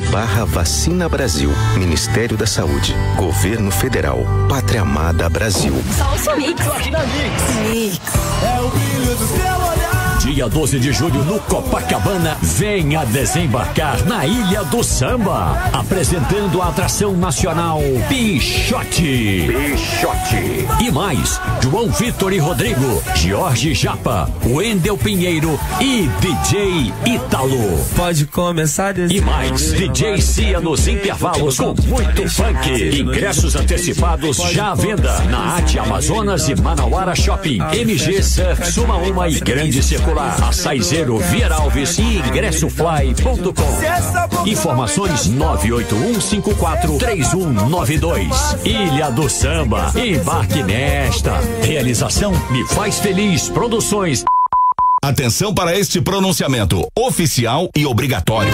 apoia.se/Vacina Brasil. Ministério da Saúde. Governo Federal. Pátria Amada Brasil. Salsa Mix. Mix. É o brilho do seu olhar. Dia 12 de julho no Copacabana, venha desembarcar na Ilha do Samba, apresentando a atração nacional Pichote. E mais, João Vitor e Rodrigo, Jorge Japa, Wendel Pinheiro e DJ Ítalo. Pode começar E mais, DJ Cia nos intervalos com muito funk. Ingressos antecipados já à venda na AT Amazonas e Manauara Shopping, MG Surf, Suma Uma e Grande Circular. Açaizeiro, Vieira Alves e ingressoFly.com. Informações 981543192. Ilha do Samba, embarque nesta. Realização Me Faz Feliz Produções. Atenção para este pronunciamento oficial e obrigatório.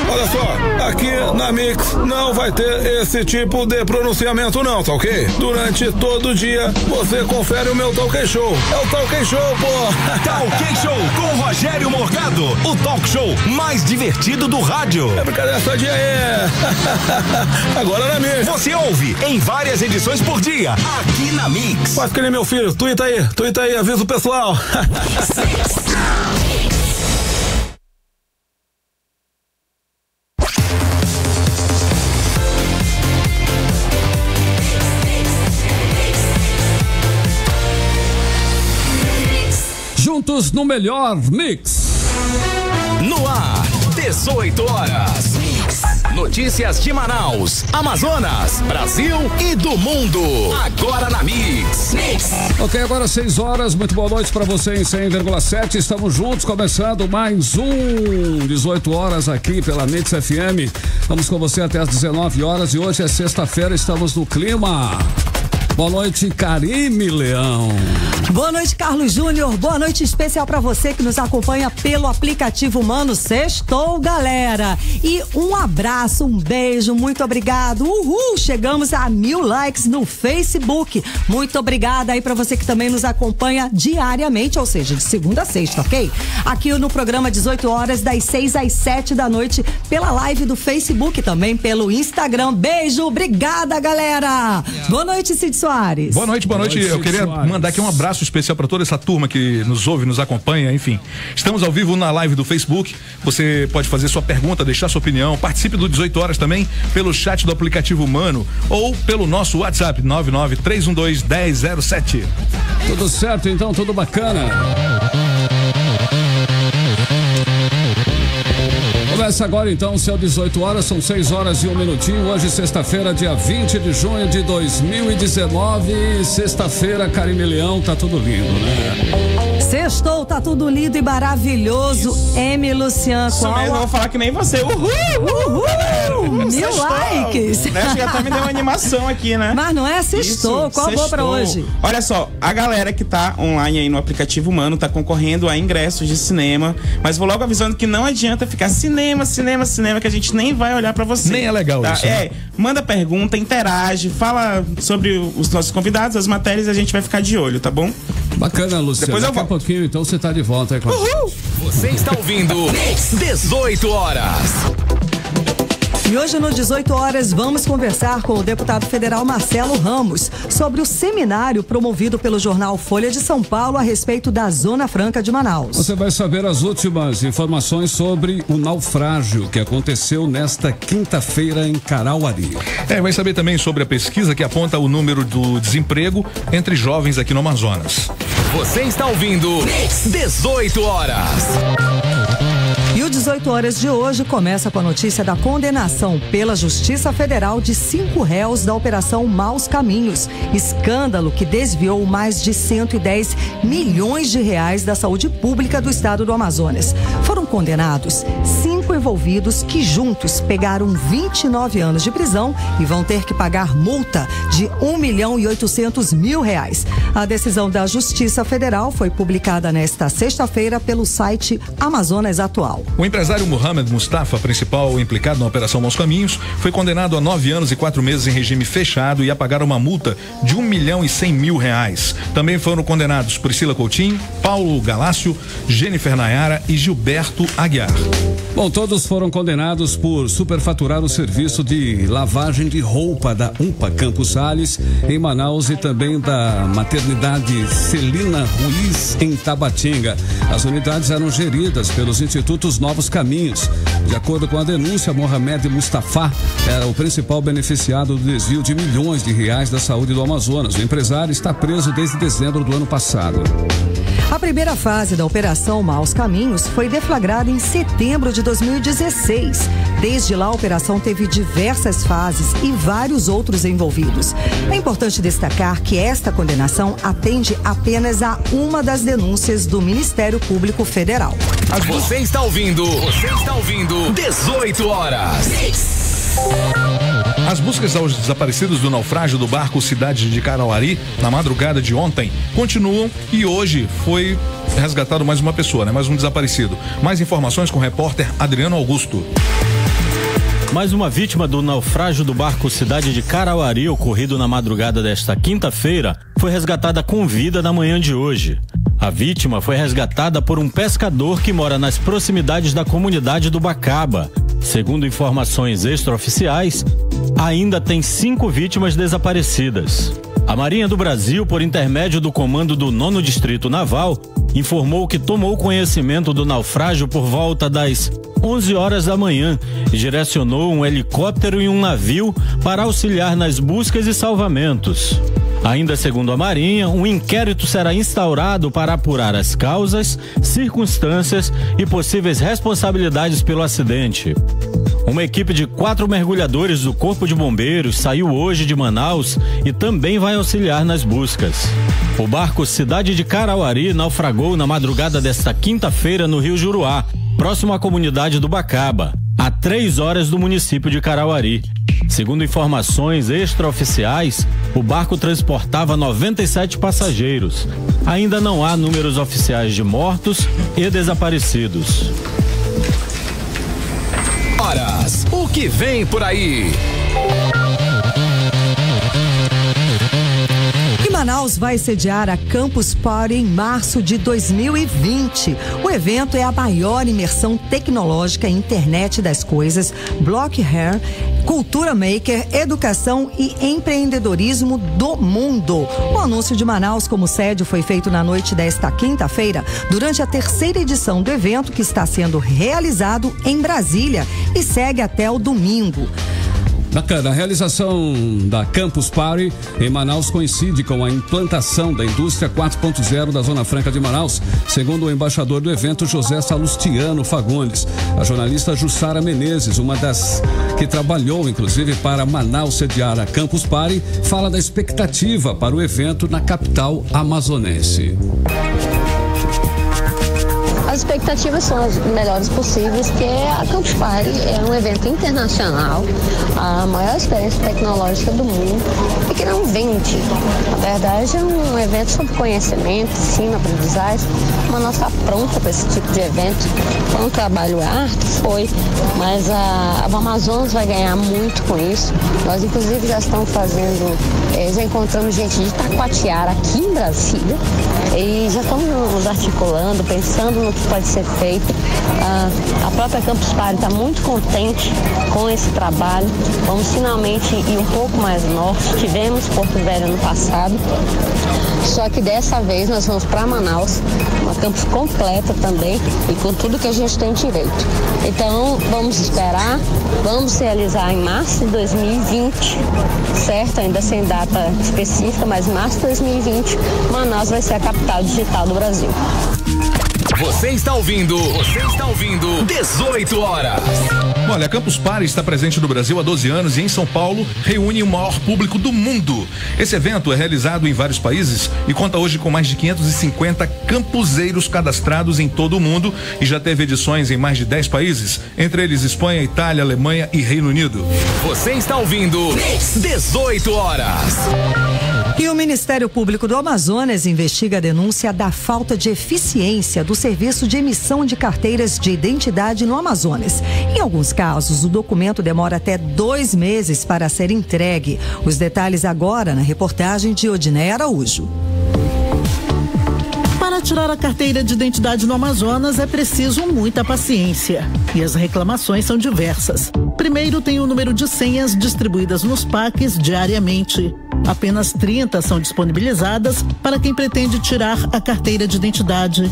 Olha só, aqui na Mix não vai ter esse tipo de pronunciamento não, tá ok? Durante todo o dia você confere o meu Talk Show. É o Talk Show, pô! Talk Show com Rogério Morgado, o talk show mais divertido do rádio. É brincadeira, só dia é. Agora na Mix. Você ouve em várias edições por dia, aqui na Mix. Faz que nem meu filho, tuita aí, avisa o pessoal. Juntos no melhor Mix. No ar, 18 horas. Notícias de Manaus, Amazonas, Brasil e do mundo. Agora na Mix. Ok, agora 6 horas. Muito boa noite para você em 100,7. Estamos juntos, começando mais um 18 horas aqui pela Mix FM. Vamos com você até as 19 horas e hoje é sexta-feira, estamos no clima. Boa noite, Karime Leão. Boa noite, Carlos Júnior. Boa noite especial para você que nos acompanha pelo aplicativo Mano. Sextou, galera. E um abraço, um beijo, muito obrigado. Uhul, chegamos a 1000 likes no Facebook. Muito obrigada aí para você que também nos acompanha diariamente, ou seja, de segunda a sexta, ok? Aqui no programa 18 horas, das 6 às 7 da noite, pela live do Facebook, também pelo Instagram. Beijo, obrigada, galera. Boa noite, Cid Soares. Boa noite. Eu queria mandar aqui um abraço especial para toda essa turma que nos ouve, nos acompanha, enfim. Estamos ao vivo na live do Facebook. Você pode fazer sua pergunta, deixar sua opinião. Participe do 18 horas também pelo chat do aplicativo Mano ou pelo nosso WhatsApp 993121007. Tudo certo, então, tudo bacana. Começa agora então, seu 18 horas, são 6 horas e 1 minutinho. Hoje, sexta-feira, dia 20 de junho de 2019. Sexta-feira, Karime Leão, tá tudo lindo, né? Sextou, tá tudo lindo e maravilhoso. M. Luciano, isso mesmo, eu vou falar que nem você. Uhul! 1000 likes. Acho que até me deu uma animação aqui, né? Mas não é sextou. Qual boa pra hoje? Olha só, a galera que tá online aí no aplicativo Mano tá concorrendo a ingressos de cinema, mas vou logo avisando que não adianta ficar cinema, que a gente nem vai olhar pra você. Nem é legal tá? isso. Né? Manda pergunta, interage, fala sobre os nossos convidados, as matérias, a gente vai ficar de olho, tá bom? Bacana, Luciano. Depois daqui a pouquinho, então, você tá de volta aí com a gente. Você está ouvindo 18 horas. E hoje, no 18 horas, vamos conversar com o deputado federal Marcelo Ramos sobre o seminário promovido pelo jornal Folha de São Paulo a respeito da Zona Franca de Manaus. Você vai saber as últimas informações sobre o naufrágio que aconteceu nesta quinta-feira em Carauari. Vai saber também sobre a pesquisa que aponta o número do desemprego entre jovens aqui no Amazonas. Você está ouvindo 18 horas. E o 18 horas de hoje começa com a notícia da condenação pela Justiça Federal de 5 réus da Operação Maus Caminhos. Escândalo que desviou mais de 110 milhões de reais da saúde pública do estado do Amazonas. Foram condenados 5 envolvidos que juntos pegaram 29 anos de prisão e vão ter que pagar multa de R$1.800.000. A decisão da Justiça Federal foi publicada nesta sexta-feira pelo site Amazonas Atual. O empresário Mohamed Mustafa, principal implicado na Operação Maus Caminhos, foi condenado a 9 anos e 4 meses em regime fechado e a pagar uma multa de R$1.100.000. Também foram condenados Priscila Coutinho, Paulo Galácio, Jennifer Nayara e Gilberto Aguiar. Bom, Todos foram condenados por superfaturar o serviço de lavagem de roupa da UPA Campos Sales, em Manaus, e também da maternidade Celina Ruiz, em Tabatinga. As unidades eram geridas pelos institutos Novos Caminhos. De acordo com a denúncia, Mohamed Mustafa era o principal beneficiado do desvio de milhões de reais da saúde do Amazonas. O empresário está preso desde dezembro do ano passado. A primeira fase da Operação Maus Caminhos foi deflagrada em setembro de 2016. Desde lá, a operação teve diversas fases e vários outros envolvidos. É importante destacar que esta condenação atende apenas a uma das denúncias do Ministério Público Federal. Você está ouvindo 18 horas. As buscas aos desaparecidos do naufrágio do barco Cidade de Carauari, na madrugada de ontem, continuam e hoje foi resgatado mais uma pessoa, mais um desaparecido. Mais informações com o repórter Adriano Augusto. Mais uma vítima do naufrágio do barco Cidade de Carauari, ocorrido na madrugada desta quinta-feira, foi resgatada com vida na manhã de hoje. A vítima foi resgatada por um pescador que mora nas proximidades da comunidade do Bacaba. Segundo informações extraoficiais, ainda tem 5 vítimas desaparecidas. A Marinha do Brasil, por intermédio do comando do 9º Distrito Naval, informou que tomou conhecimento do naufrágio por volta das 11 horas da manhã e direcionou um helicóptero e um navio para auxiliar nas buscas e salvamentos. Ainda segundo a Marinha, um inquérito será instaurado para apurar as causas, circunstâncias e possíveis responsabilidades pelo acidente. Uma equipe de 4 mergulhadores do Corpo de Bombeiros saiu hoje de Manaus e também vai auxiliar nas buscas. O barco Cidade de Carauari naufragou na madrugada desta quinta-feira no Rio Juruá, próximo à comunidade do Bacaba, a 3 horas do município de Carauari. Segundo informações extraoficiais, o barco transportava 97 passageiros. Ainda não há números oficiais de mortos e desaparecidos. Horas, o que vem por aí? Manaus vai sediar a Campus Party em março de 2020. O evento é a maior imersão tecnológica em internet das coisas, block hair, cultura maker, educação e empreendedorismo do mundo. O anúncio de Manaus como sede foi feito na noite desta quinta-feira, durante a 3ª edição do evento, que está sendo realizado em Brasília e segue até o domingo. Bacana, a realização da Campus Party em Manaus coincide com a implantação da indústria 4.0 da Zona Franca de Manaus, segundo o embaixador do evento, José Salustiano Fagundes. A jornalista Jussara Menezes, uma das que trabalhou inclusive para Manaus sediar a Campus Party, fala da expectativa para o evento na capital amazonense. As expectativas são as melhores possíveis, porque a Campus Party é um evento internacional, a maior experiência tecnológica do mundo, e que não vende. Na verdade, é um evento sobre conhecimento, ensino, aprendizagem. Uma nossa pronta para esse tipo de evento. Foi um trabalho árduo, foi, mas o Amazonas vai ganhar muito com isso. Nós, inclusive, já estamos fazendo, já encontramos gente de Itacoatiara aqui em Brasília, e já estamos nos articulando, pensando no que pode ser feito. A própria Campus Party está muito contente com esse trabalho. Vamos finalmente ir um pouco mais norte. Tivemos Porto Velho no passado, só que dessa vez nós vamos para Manaus, uma campus completa também e com tudo que a gente tem direito. Então vamos esperar, vamos realizar em março de 2020, certo? Ainda sem data específica, mas março de 2020, Manaus vai ser a capital digital do Brasil. Você está ouvindo 18 horas. Olha, a Campus Party está presente no Brasil há 12 anos e em São Paulo reúne o maior público do mundo. Esse evento é realizado em vários países e conta hoje com mais de 550 campuseiros cadastrados em todo o mundo e já teve edições em mais de 10 países, entre eles Espanha, Itália, Alemanha e Reino Unido. Você está ouvindo 18 horas. E o Ministério Público do Amazonas investiga a denúncia da falta de eficiência do serviço de emissão de carteiras de identidade no Amazonas. Em alguns casos, o documento demora até 2 meses para ser entregue. Os detalhes agora na reportagem de Odineia Araújo. Para tirar a carteira de identidade no Amazonas é preciso muita paciência. E as reclamações são diversas. Primeiro, tem o número de senhas distribuídas nos PACs diariamente. Apenas 30 são disponibilizadas para quem pretende tirar a carteira de identidade.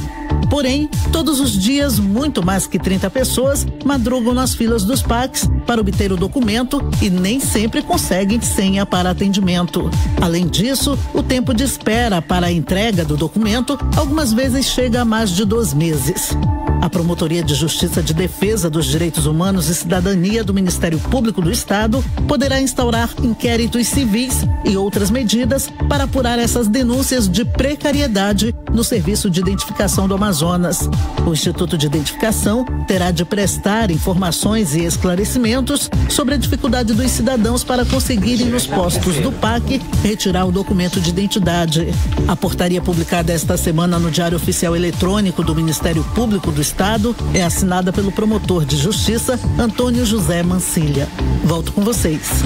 Porém, todos os dias, muito mais que 30 pessoas madrugam nas filas dos PACs para obter o documento e nem sempre conseguem senha para atendimento. Além disso, o tempo de espera para a entrega do documento algumas vezes chega a mais de 2 meses. A Promotoria de Justiça de Defesa dos Direitos Humanos e Cidadania do Ministério Público do Estado poderá instaurar inquéritos civis e outras medidas para apurar essas denúncias de precariedade no Serviço de Identificação do Amazonas. O Instituto de Identificação terá de prestar informações e esclarecimentos sobre a dificuldade dos cidadãos para conseguirem nos postos do PAC retirar o documento de identidade. A portaria publicada esta semana no Diário Oficial Eletrônico do Ministério Público do Estado é assinada pelo promotor de Justiça, Antônio José Mancilha. Volto com vocês.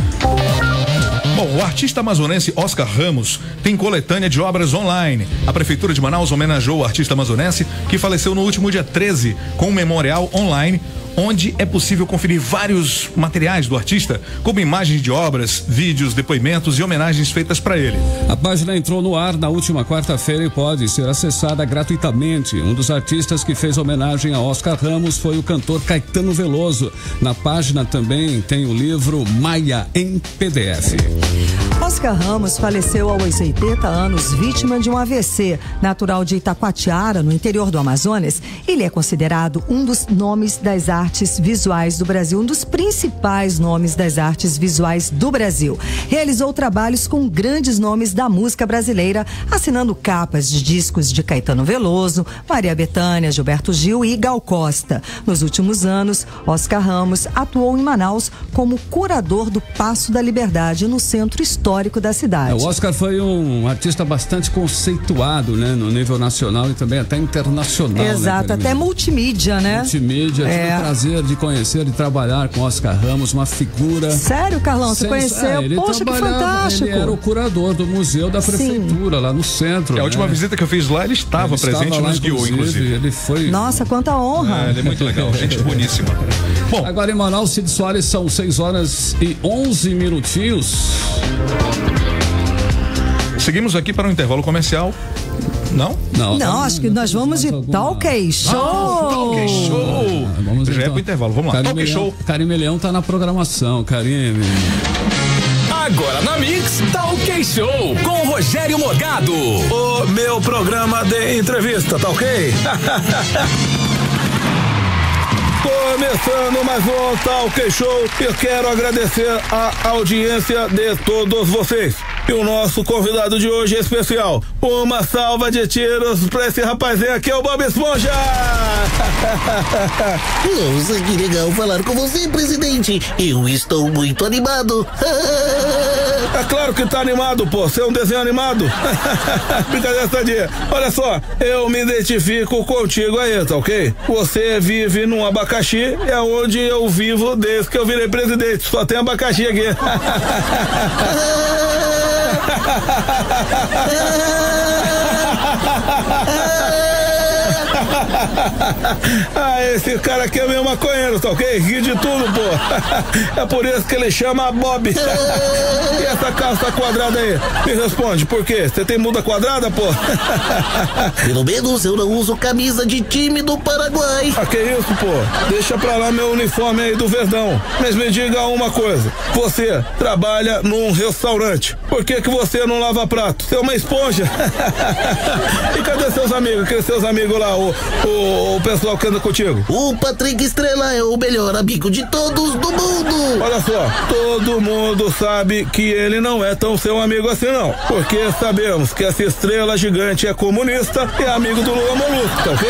Bom, o artista amazonense Oscar Ramos tem coletânea de obras online. A Prefeitura de Manaus homenageou o artista amazonense que faleceu no último dia 13 com um memorial online, onde é possível conferir vários materiais do artista, como imagens de obras, vídeos, depoimentos e homenagens feitas para ele. A página entrou no ar na última quarta-feira e pode ser acessada gratuitamente. Um dos artistas que fez homenagem a Oscar Ramos foi o cantor Caetano Veloso. Na página também tem o livro Maia em PDF. Oscar Ramos faleceu aos 80 anos, vítima de um AVC. Natural de Itacoatiara, no interior do Amazonas, ele é considerado um dos nomes das artes visuais do Brasil, um dos principais nomes das artes visuais do Brasil. Realizou trabalhos com grandes nomes da música brasileira, assinando capas de discos de Caetano Veloso, Maria Bethânia, Gilberto Gil e Gal Costa. Nos últimos anos, Oscar Ramos atuou em Manaus como curador do Paço da Liberdade, no centro histórico da cidade. O Oscar foi um artista bastante conceituado, né, no nível nacional e também até internacional. Exato, né, até multimídia, né? Multimídia, tive o prazer de conhecer e trabalhar com Oscar Ramos, uma figura... Sério, Carlão, você conheceu? Poxa, que fantástico! Ele era o curador do museu da prefeitura, lá no centro. A última visita que eu fiz lá, ele estava presente, nos guiou, inclusive. Ele foi... Nossa, quanta honra! Ele é muito legal, gente boníssima. Bom, agora em Manaus, Cid Soares, são 6 horas e 11 minutinhos. Seguimos aqui para um intervalo comercial. Não? Não, acho que nós vamos de Talk Show. Talk Show. Vamos já é pro intervalo, vamos lá. Talk Show. Karime Leão tá na programação, Karime. Agora na Mix, Talk Show com Rogério Morgado. O meu programa de entrevista, tá ok? Começando mais um Talk Show, eu quero agradecer a audiência de todos vocês. E o nosso convidado de hoje é especial. Uma salva de tiros pra esse rapazinho aqui, é o Bob Esponja! Nossa, que legal falar com você, presidente. Eu estou muito animado. É claro que tá animado, pô. Você é um desenho animado. Brincadeira, sadia. Olha só, eu me identifico contigo aí, tá ok? Você vive num abacaxi, é onde eu vivo desde que eu virei presidente. Só tem abacaxi aqui. Esse cara aqui é meio maconheiro, tá ok? Ri de tudo, pô. É por isso que ele chama Bob. E essa calça quadrada aí? Me responde, por quê? Você tem muda quadrada, pô? Pelo menos eu não uso camisa de time do Paraguai. Que isso, pô? Deixa pra lá meu uniforme aí do Verdão. Mas me diga uma coisa. Você trabalha num restaurante. Por que você não lava prato? Você é uma esponja. E cadê seus amigos? Aqueles seus amigos lá, o pessoal que anda contigo? O Patrick Estrela é o melhor amigo de todos do mundo. Olha só, todo mundo sabe que ele não é tão seu amigo assim não, porque sabemos que essa estrela gigante é comunista e é amigo do Lula Molusco, tá ok?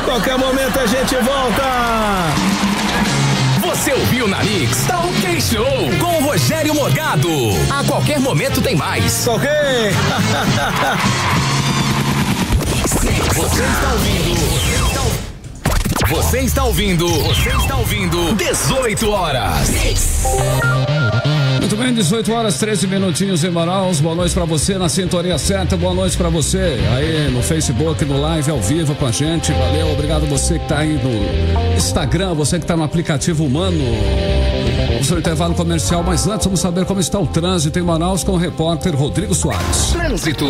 Qualquer momento a gente volta. Você ouviu na Mix Talk Show com o Rogério Morgado. A qualquer momento tem mais. Ok. Você está ouvindo 18 horas. Muito Muito bem, 18 horas, 13 minutinhos em Manaus. Boa noite pra você na sintonia certa. Boa noite pra você aí no Facebook, no live, ao vivo com a gente. Valeu, obrigado você que tá aí no Instagram, você que tá no aplicativo Humano. Vamos ao intervalo comercial, mas antes vamos saber como está o trânsito em Manaus com o repórter Rodrigo Soares. Trânsito.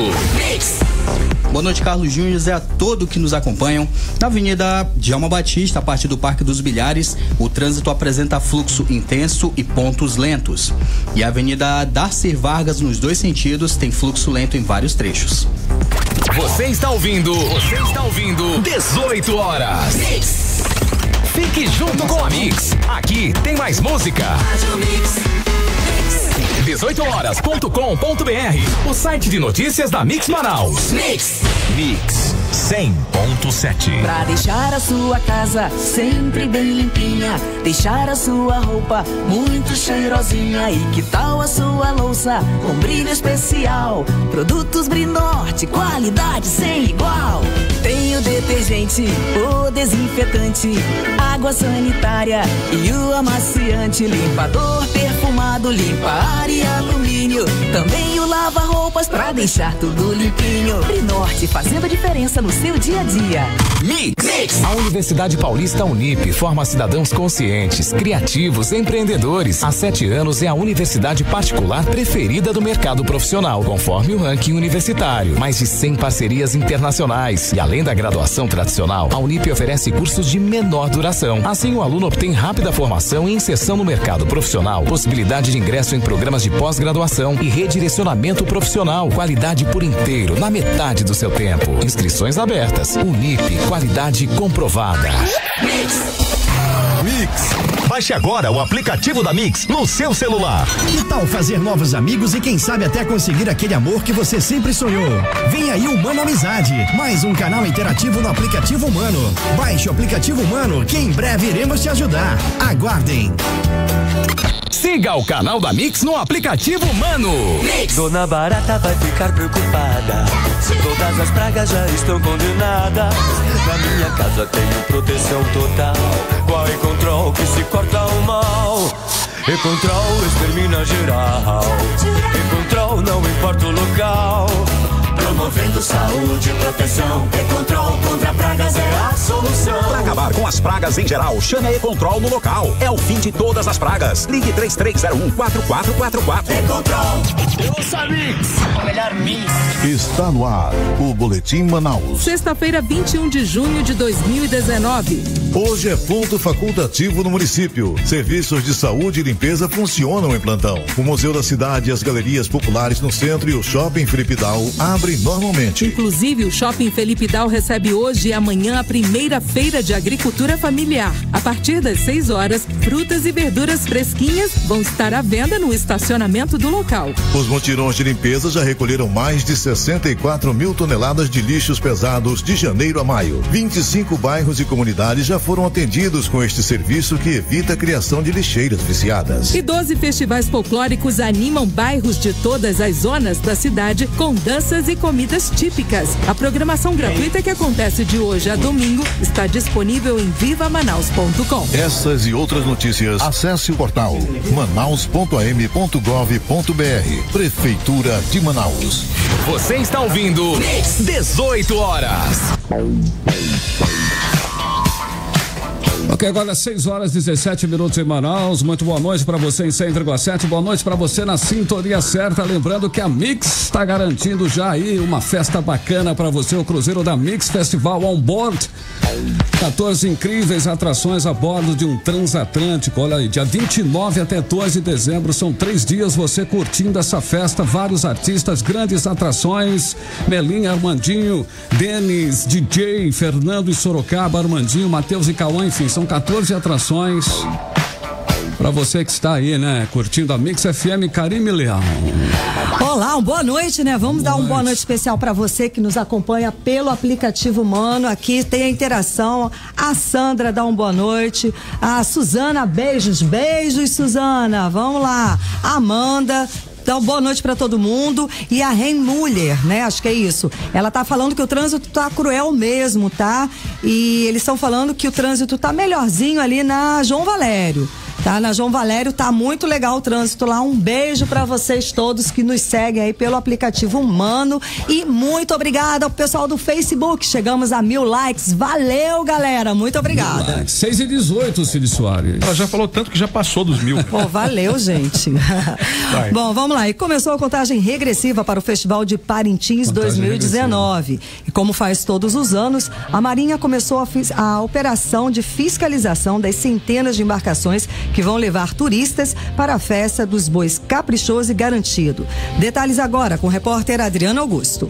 Boa noite, Carlos Júnior, e a todos que nos acompanham. Na Avenida Djalma Batista, a partir do Parque dos Bilhares, o trânsito apresenta fluxo intenso e pontos lentos. E a Avenida Darcy Vargas, nos dois sentidos, tem fluxo lento em vários trechos. Você está ouvindo 18 horas. Fique junto com a Mix. Aqui tem mais música. 18horas.com.br, o site de notícias da Mix Manaus. Mix 100.7. Pra deixar a sua casa sempre bem limpinha, deixar a sua roupa muito cheirosinha. E que tal a sua louça com brilho especial? Produtos Brinorte, qualidade sem igual. Tem o detergente, o desinfetante, água sanitária e o amaciante, limpador perfumado, limpa área e alumínio. Também o lava-roupas pra deixar tudo limpinho. Brinorte, fazendo a diferença no seu dia a dia. Mix. A Universidade Paulista Unip forma cidadãos conscientes, criativos, empreendedores. Há 7 anos é a universidade particular preferida do mercado profissional, conforme o ranking universitário. Mais de 100 parcerias internacionais. E além da graduação tradicional, a Unip oferece cursos de menor duração. Assim, o aluno obtém rápida formação e inserção no mercado profissional, possibilidade de ingresso em programas de pós-graduação e redirecionamento profissional. Qualidade por inteiro, na metade do seu tempo. Inscrições abertas. Unip, qualidade comprovada. Mix. Baixe agora o aplicativo da Mix no seu celular. Que tal fazer novos amigos e quem sabe até conseguir aquele amor que você sempre sonhou? Vem aí o Humano Amizade, mais um canal interativo no aplicativo Humano. Baixe o aplicativo Humano que em breve iremos te ajudar. Aguardem. Siga o canal da Mix no aplicativo Humano. Mix. Dona Barata vai ficar preocupada. Todas as pragas já estão condenadas. Na minha casa tenho proteção total. Qual Econtrol que se corta o mal? Econtrol extermina geral. Econtrol não importa o local. Promovendo saúde e proteção. Econtrol contra pragas é a solução. Para acabar com as pragas em geral, chame a Econtrol no local. É o fim de todas as pragas. Ligue 3301-4444. Econtrol. Ouça Mix. O melhor Mix. Está no ar o Boletim Manaus. Sexta-feira, 21 de junho de 2019. Hoje é ponto facultativo no município. Serviços de saúde e limpeza funcionam em plantão. O Museu da Cidade e as galerias populares no centro e o Shopping Felipe Dal abrem normalmente. Inclusive, o Shopping Felipe Dal recebe hoje e amanhã a primeira feira de agricultura familiar. A partir das 6 horas, frutas e verduras fresquinhas vão estar à venda no estacionamento do local. Os mutirões de limpeza já recolheram mais de 64 mil toneladas de lixos pesados de janeiro a maio. 25 bairros e comunidades já foram atendidos com este serviço que evita a criação de lixeiras viciadas. E 12 festivais folclóricos animam bairros de todas as zonas da cidade com danças e comidas típicas. A programação gratuita que acontece de hoje a domingo está disponível em vivamanaus.com. Essas e outras notícias, acesse o portal manaus.am.gov.br. Prefeitura de Manaus. Você está ouvindo 18 horas. Ok, agora 6 horas 17 minutos em Manaus. Muito boa noite para você em 100,7. Boa noite para você na sintonia certa. Lembrando que a Mix está garantindo já aí uma festa bacana para você, o Cruzeiro da Mix Festival On Board. 14 incríveis atrações a bordo de um transatlântico. Olha aí, dia 29 até 2 de dezembro, são 3 dias você curtindo essa festa. Vários artistas, grandes atrações. Melinha, Armandinho, Denis, DJ, Fernando e Sorocaba, Armandinho, Matheus e Cauã, enfim, são 14 atrações. Pra você que está aí, né, curtindo a Mix FM, Karime Leão. Olá, boa noite, né? Vamos dar uma boa noite especial para você que nos acompanha pelo aplicativo Humano. Aqui tem a interação. A Sandra dá uma boa noite. A Suzana, beijos, Suzana. Vamos lá. A Amanda. Então, boa noite pra todo mundo. E a Ren Muller, né? Acho que é isso. Ela tá falando que o trânsito tá cruel mesmo, tá? E eles estão falando que o trânsito tá melhorzinho ali na João Valério. Tá, na João Valério tá muito legal o trânsito lá. Um beijo pra vocês todos que nos seguem aí pelo aplicativo Humano. E muito obrigada ao pessoal do Facebook. Chegamos a 1000 likes. Valeu, galera. Muito obrigada. 6h18, Cid Soares. Ela já falou tanto que já passou dos 1000. Pô, valeu, gente. Bom, vamos lá. E começou a contagem regressiva para o Festival de Parintins 2019. E como faz todos os anos, a Marinha começou a operação de fiscalização das centenas de embarcações que vão levar turistas para a festa dos bois Caprichoso e Garantido. Detalhes agora com o repórter Adriano Augusto.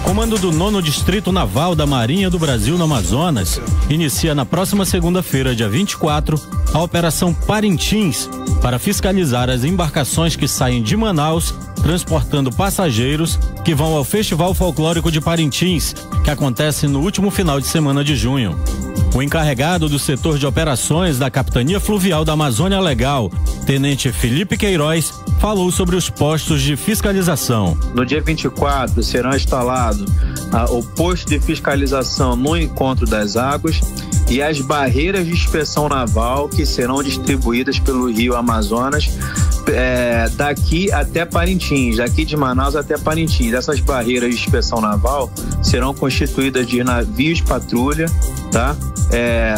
Comando do 9º Distrito Naval da Marinha do Brasil no Amazonas inicia na próxima segunda-feira, dia 24, a Operação Parintins para fiscalizar as embarcações que saem de Manaus transportando passageiros que vão ao Festival Folclórico de Parintins, que acontece no último final de semana de junho. O encarregado do setor de operações da Capitania Fluvial da Amazônia Legal, Tenente Felipe Queiroz, falou sobre os postos de fiscalização. No dia 24 será instalado o posto de fiscalização no encontro das águas e as barreiras de inspeção naval que serão distribuídas pelo Rio Amazonas daqui até Parintins, daqui de Manaus até Parintins. Essas barreiras de inspeção naval serão constituídas de navios patrulha, tá?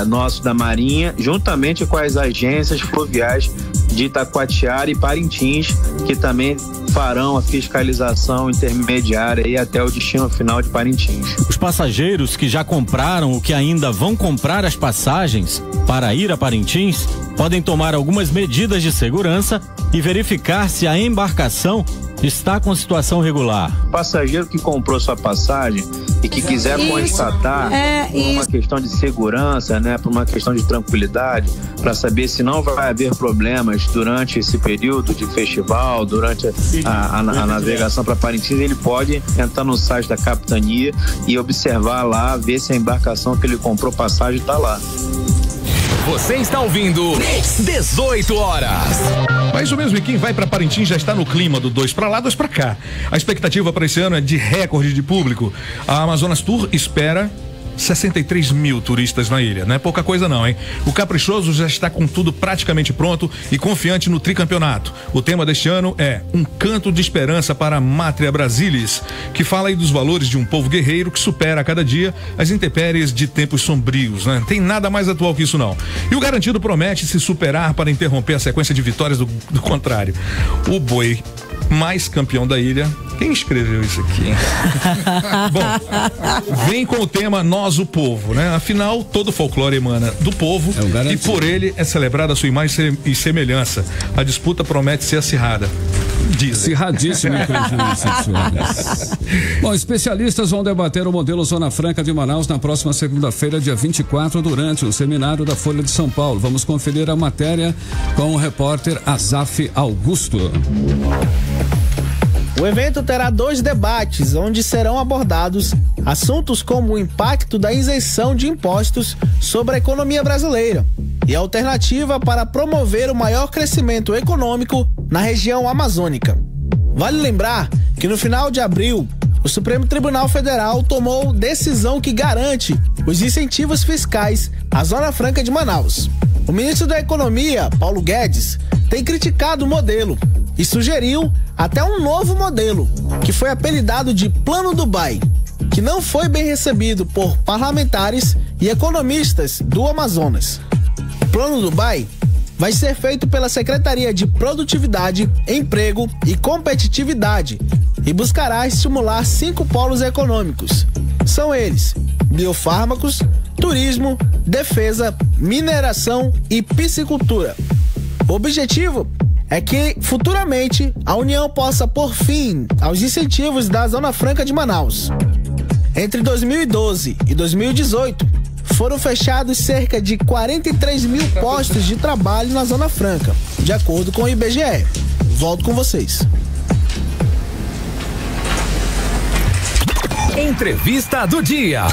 Nosso da Marinha, juntamente com as agências fluviais de Itacoatiara e Parintins, que também farão a fiscalização intermediária e até o destino final de Parintins. Os passageiros que já compraram ou que ainda vão comprar as passagens para ir a Parintins podem tomar algumas medidas de segurança e verificar se a embarcação está com situação regular. O passageiro que comprou sua passagem e que quiser constatar por uma questão de segurança, né, por uma questão de tranquilidade, para saber se não vai haver problemas durante esse período de festival, durante a navegação para Parintins, ele pode entrar no site da capitania e observar lá, ver se a embarcação que ele comprou passagem está lá. Você está ouvindo 18 horas. Mas o mesmo, e quem vai para Parintins já está no clima do 2 para lá, 2 para cá. A expectativa para esse ano é de recorde de público. A Amazonas Tour espera 63 mil turistas na ilha, não é pouca coisa não, hein? O Caprichoso já está com tudo praticamente pronto e confiante no tricampeonato. O tema deste ano é Um Canto de Esperança para a Mátria Brasilis, que fala aí dos valores de um povo guerreiro que supera a cada dia as intempéries de tempos sombrios, né? Tem nada mais atual que isso não. E o Garantido promete se superar para interromper a sequência de vitórias do contrário. O boi mais campeão da ilha. Quem escreveu isso aqui, hein? Bom, vem com o tema Nós, o Povo, né? Afinal, todo folclore emana do povo e por ele é celebrada a sua imagem e semelhança. A disputa promete ser acirrada. Acirradíssima, Bom, especialistas vão debater o modelo Zona Franca de Manaus na próxima segunda-feira, dia 24, durante o seminário da Folha de São Paulo. Vamos conferir a matéria com o repórter Azaf Augusto. O evento terá 2 debates, onde serão abordados assuntos como o impacto da isenção de impostos sobre a economia brasileira e a alternativa para promover o maior crescimento econômico na região amazônica. Vale lembrar que no final de abril, o Supremo Tribunal Federal tomou decisão que garante os incentivos fiscais à Zona Franca de Manaus. O ministro da Economia, Paulo Guedes, tem criticado o modelo e sugeriu até um novo modelo, que foi apelidado de Plano Dubai, que não foi bem recebido por parlamentares e economistas do Amazonas. O Plano Dubai vai ser feito pela Secretaria de Produtividade, Emprego e Competitividade e buscará estimular 5 polos econômicos. São eles: biofármacos, turismo, defesa, mineração e piscicultura. O objetivo é que, futuramente, a União possa pôr fim aos incentivos da Zona Franca de Manaus. Entre 2012 e 2018, foram fechados cerca de 43 mil postos de trabalho na Zona Franca, de acordo com o IBGE. Volto com vocês. Entrevista do dia.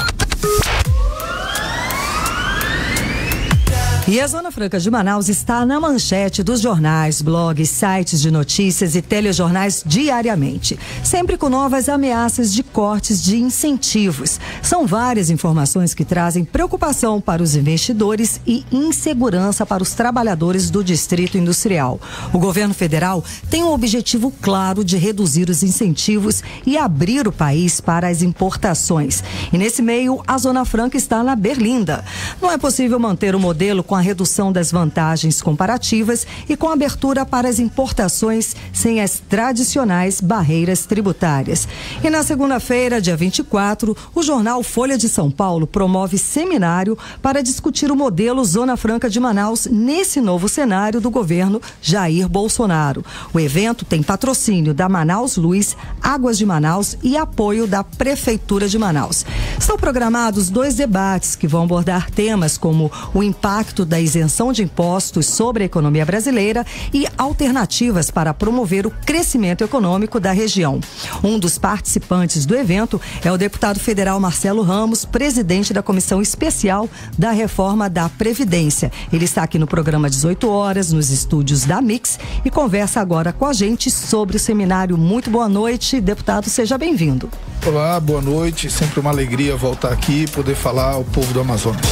E a Zona Franca de Manaus está na manchete dos jornais, blogs, sites de notícias e telejornais diariamente, sempre com novas ameaças de cortes de incentivos. São várias informações que trazem preocupação para os investidores e insegurança para os trabalhadores do Distrito Industrial. O governo federal tem um objetivo claro de reduzir os incentivos e abrir o país para as importações. E nesse meio, a Zona Franca está na berlinda. Não é possível manter o modelo com a redução das vantagens comparativas e com abertura para as importações sem as tradicionais barreiras tributárias. E na segunda-feira, dia 24, o jornal Folha de São Paulo promove seminário para discutir o modelo Zona Franca de Manaus nesse novo cenário do governo Jair Bolsonaro. O evento tem patrocínio da Manaus Luz, Águas de Manaus e apoio da Prefeitura de Manaus. Estão programados 2 debates que vão abordar temas como o impacto da isenção de impostos sobre a economia brasileira e alternativas para promover o crescimento econômico da região. Um dos participantes do evento é o deputado federal Marcelo Ramos, presidente da Comissão Especial da Reforma da Previdência. Ele está aqui no programa 18 horas, nos estúdios da Mix, e conversa agora com a gente sobre o seminário. Muito boa noite, deputado, seja bem-vindo. Olá, boa noite, sempre uma alegria voltar aqui e poder falar ao povo do Amazonas.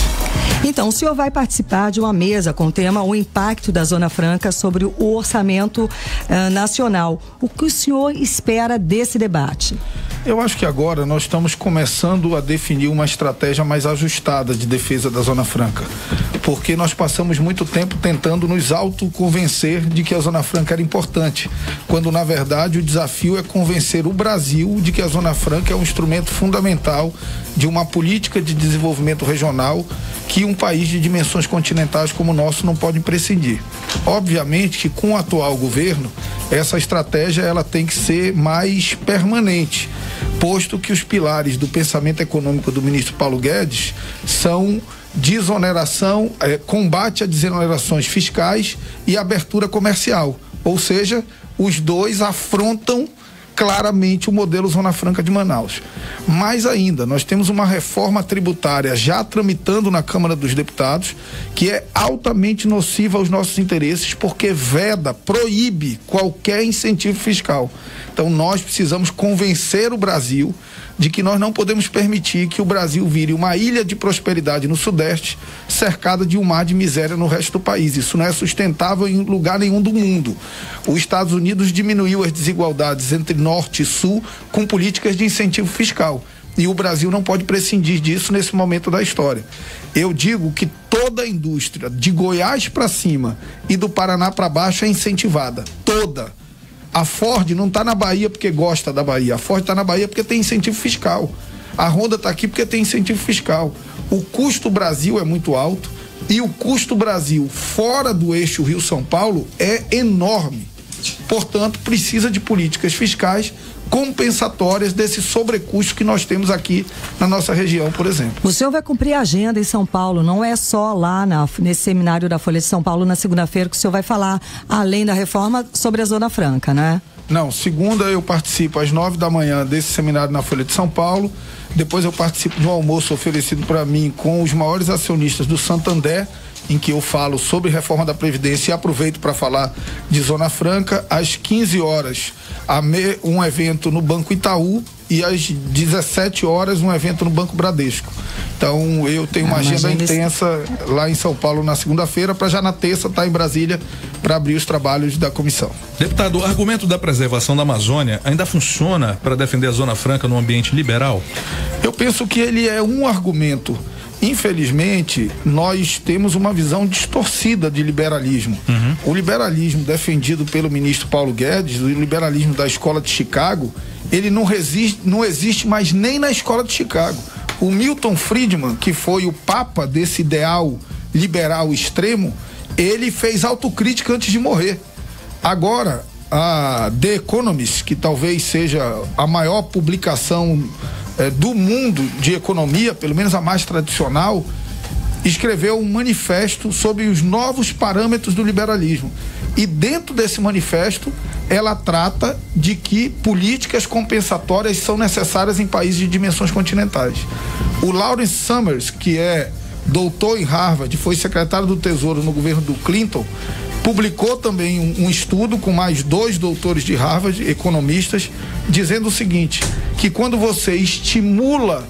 Então, o senhor vai participar de uma mesa com o tema O Impacto da Zona Franca sobre o orçamento nacional. O que o senhor espera desse debate? Eu acho que agora nós estamos começando a definir uma estratégia mais ajustada de defesa da Zona Franca, porque nós passamos muito tempo tentando nos autoconvencer de que a Zona Franca era importante, quando na verdade o desafio é convencer o Brasil de que a Zona Franca é um instrumento fundamental de uma política de desenvolvimento regional que um país de dimensões continentais como o nosso não pode prescindir. Obviamente que com o atual governo, essa estratégia ela tem que ser mais permanente, posto que os pilares do pensamento econômico do ministro Paulo Guedes são desoneração, combate a desonerações fiscais e abertura comercial. Ou seja, os dois afrontam claramente o modelo Zona Franca de Manaus. Mais ainda, nós temos uma reforma tributária já tramitando na Câmara dos Deputados, que é altamente nociva aos nossos interesses, porque proíbe qualquer incentivo fiscal. Então nós precisamos convencer o Brasil de que nós não podemos permitir que o Brasil vire uma ilha de prosperidade no Sudeste, cercada de um mar de miséria no resto do país. Isso não é sustentável em lugar nenhum do mundo. Os Estados Unidos diminuiu as desigualdades entre Norte e Sul com políticas de incentivo fiscal. E o Brasil não pode prescindir disso nesse momento da história. Eu digo que toda a indústria, de Goiás para cima e do Paraná para baixo, é incentivada. Toda. A Ford não está na Bahia porque gosta da Bahia. A Ford está na Bahia porque tem incentivo fiscal. A Honda está aqui porque tem incentivo fiscal. O custo Brasil é muito alto e o custo Brasil fora do eixo Rio-São Paulo é enorme. Portanto, precisa de políticas fiscais compensatórias desse sobrecusto que nós temos aqui na nossa região, por exemplo. O senhor vai cumprir a agenda em São Paulo, não é só lá nesse seminário da Folha de São Paulo na segunda-feira que o senhor vai falar, além da reforma, sobre a Zona Franca, né? Não, segunda eu participo às 9 da manhã desse seminário na Folha de São Paulo, depois eu participo de um almoço oferecido para mim com os maiores acionistas do Santander, em que eu falo sobre reforma da Previdência e aproveito para falar de Zona Franca. Às 15 horas, um evento no Banco Itaú e às 17 horas um evento no Banco Bradesco. Então eu tenho uma agenda intensa lá em São Paulo na segunda-feira, para já na terça estar em Brasília para abrir os trabalhos da comissão. Deputado, o argumento da preservação da Amazônia ainda funciona para defender a Zona Franca no ambiente liberal? Eu penso que ele é um argumento. Infelizmente, nós temos uma visão distorcida de liberalismo. O liberalismo defendido pelo ministro Paulo Guedes, o liberalismo da Escola de Chicago, ele não existe mais nem na Escola de Chicago. O Milton Friedman, que foi o papa desse ideal liberal extremo, ele fez autocrítica antes de morrer. Agora, a The Economist, que talvez seja a maior publicação do mundo de economia, pelo menos a mais tradicional, escreveu um manifesto sobre os novos parâmetros do liberalismo. E dentro desse manifesto, ela trata de que políticas compensatórias são necessárias em países de dimensões continentais. O Lawrence Summers, que é doutor em Harvard, foi secretário do Tesouro no governo do Clinton, publicou também um estudo com mais 2 doutores de Harvard, economistas, dizendo o seguinte, que quando você estimula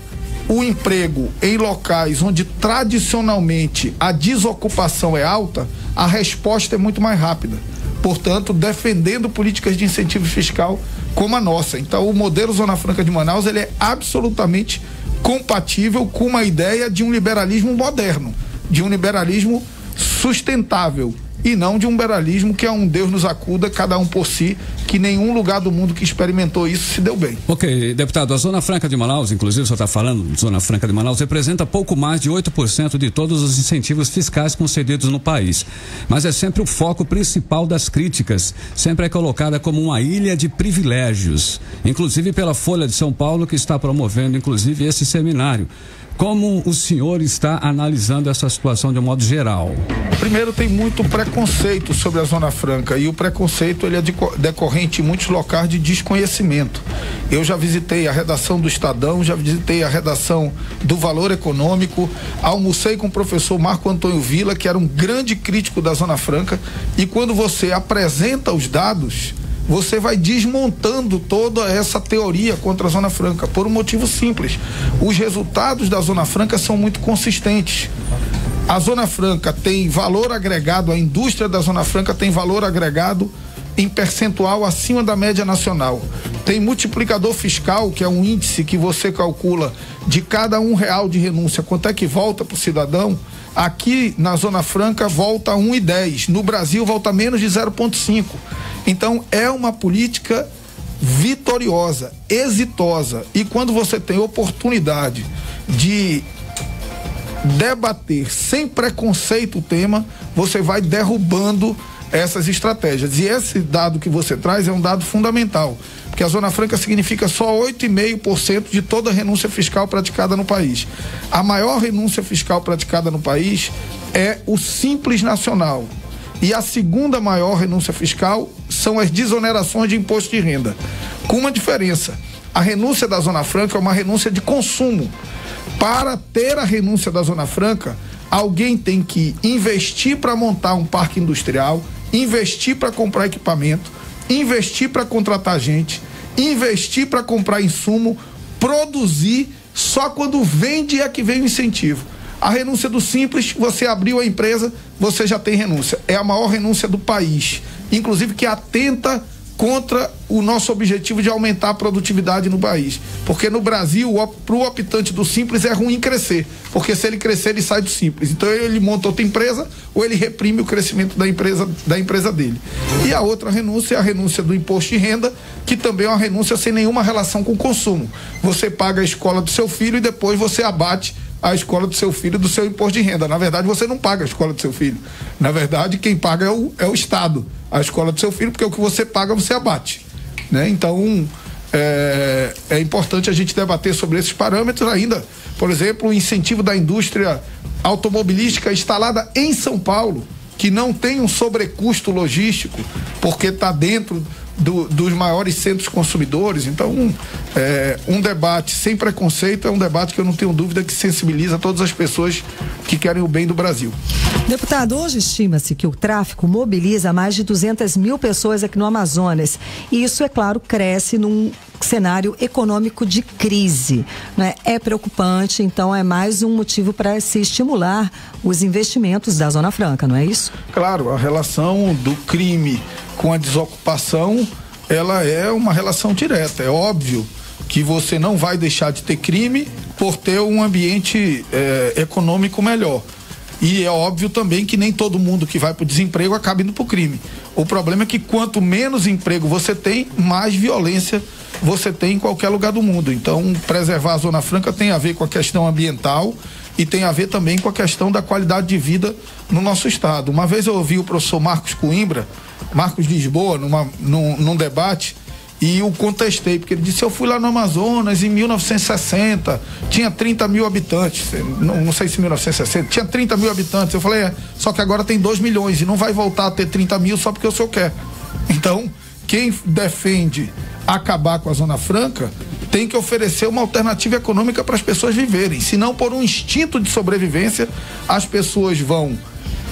o emprego em locais onde tradicionalmente a desocupação é alta, a resposta é muito mais rápida. Portanto, defendendo políticas de incentivo fiscal como a nossa. Então, o modelo Zona Franca de Manaus, ele é absolutamente compatível com uma ideia de um liberalismo moderno, de um liberalismo sustentável, e não de um liberalismo que é um Deus nos acuda, cada um por si, que nenhum lugar do mundo que experimentou isso se deu bem. Ok, deputado, a Zona Franca de Manaus, inclusive o senhor está falando de Zona Franca de Manaus, representa pouco mais de 8% de todos os incentivos fiscais concedidos no país. Mas é sempre o foco principal das críticas, sempre é colocada como uma ilha de privilégios, inclusive pela Folha de São Paulo, que está promovendo inclusive esse seminário. Como o senhor está analisando essa situação de um modo geral? Primeiro, tem muito preconceito sobre a Zona Franca, e o preconceito ele é decorrente em muitos locais de desconhecimento. Eu já visitei a redação do Estadão, já visitei a redação do Valor Econômico, almocei com o professor Marco Antônio Villa, que era um grande crítico da Zona Franca, e quando você apresenta os dados, você vai desmontando toda essa teoria contra a Zona Franca, por um motivo simples. Os resultados da Zona Franca são muito consistentes. A Zona Franca tem valor agregado, a indústria da Zona Franca tem valor agregado em percentual acima da média nacional. Tem multiplicador fiscal, que é um índice que você calcula de cada R$1 de renúncia, quanto é que volta para o cidadão. Aqui na Zona Franca volta 1,10, no Brasil volta menos de 0,5. Então é uma política vitoriosa, exitosa, e quando você tem oportunidade de debater sem preconceito o tema, você vai derrubando essas estratégias. E esse dado que você traz é um dado fundamental, porque a Zona Franca significa só 8,5% de toda a renúncia fiscal praticada no país. A maior renúncia fiscal praticada no país é o Simples Nacional. E a segunda maior renúncia fiscal são as desonerações de imposto de renda. Com uma diferença: a renúncia da Zona Franca é uma renúncia de consumo. Para ter a renúncia da Zona Franca, alguém tem que investir para montar um parque industrial, investir para comprar equipamento, investir para contratar gente, investir para comprar insumo, produzir, só quando vende é que vem o incentivo. A renúncia do Simples, você abriu a empresa, você já tem renúncia. É a maior renúncia do país, inclusive que atenta contra o nosso objetivo de aumentar a produtividade no país. Porque no Brasil, para o optante do Simples é ruim crescer, porque se ele crescer, ele sai do Simples. Então ele monta outra empresa ou ele reprime o crescimento da empresa dele. E a outra renúncia é a renúncia do imposto de renda, que também é uma renúncia sem nenhuma relação com o consumo. Você paga a escola do seu filho e depois você abate a escola do seu filho do seu imposto de renda. Na verdade, você não paga a escola do seu filho. Na verdade, quem paga é o Estado, a escola do seu filho, porque o que você paga, você abate, né? Então, é importante a gente debater sobre esses parâmetros ainda. Por exemplo, o incentivo da indústria automobilística instalada em São Paulo, que não tem um sobrecusto logístico, porque está dentro dos maiores centros consumidores. Então, um debate sem preconceito é um debate que eu não tenho dúvida que sensibiliza todas as pessoas que querem o bem do Brasil. Deputado, hoje estima-se que o tráfico mobiliza mais de 200 mil pessoas aqui no Amazonas. E isso, é claro, cresce num cenário econômico de crise, né? É preocupante, então é mais um motivo para se estimular os investimentos da Zona Franca, não é isso? Claro, a relação do crime com a desocupação, ela é uma relação direta. É óbvio que você não vai deixar de ter crime por ter um ambiente econômico melhor. E é óbvio também que nem todo mundo que vai para o desemprego acaba indo para o crime. O problema é que quanto menos emprego você tem, mais violência você tem em qualquer lugar do mundo. Então, preservar a Zona Franca tem a ver com a questão ambiental e tem a ver também com a questão da qualidade de vida no nosso estado. Uma vez eu ouvi o professor Marcos Lisboa, num debate, e o contestei, porque ele disse: eu fui lá no Amazonas em 1960, tinha 30 mil habitantes, não sei se 1960, tinha 30 mil habitantes. Eu falei: só que agora tem 2 milhões e não vai voltar a ter 30 mil só porque o senhor quer. Então, quem defende acabar com a Zona Franca tem que oferecer uma alternativa econômica para as pessoas viverem. Senão, por um instinto de sobrevivência, as pessoas vão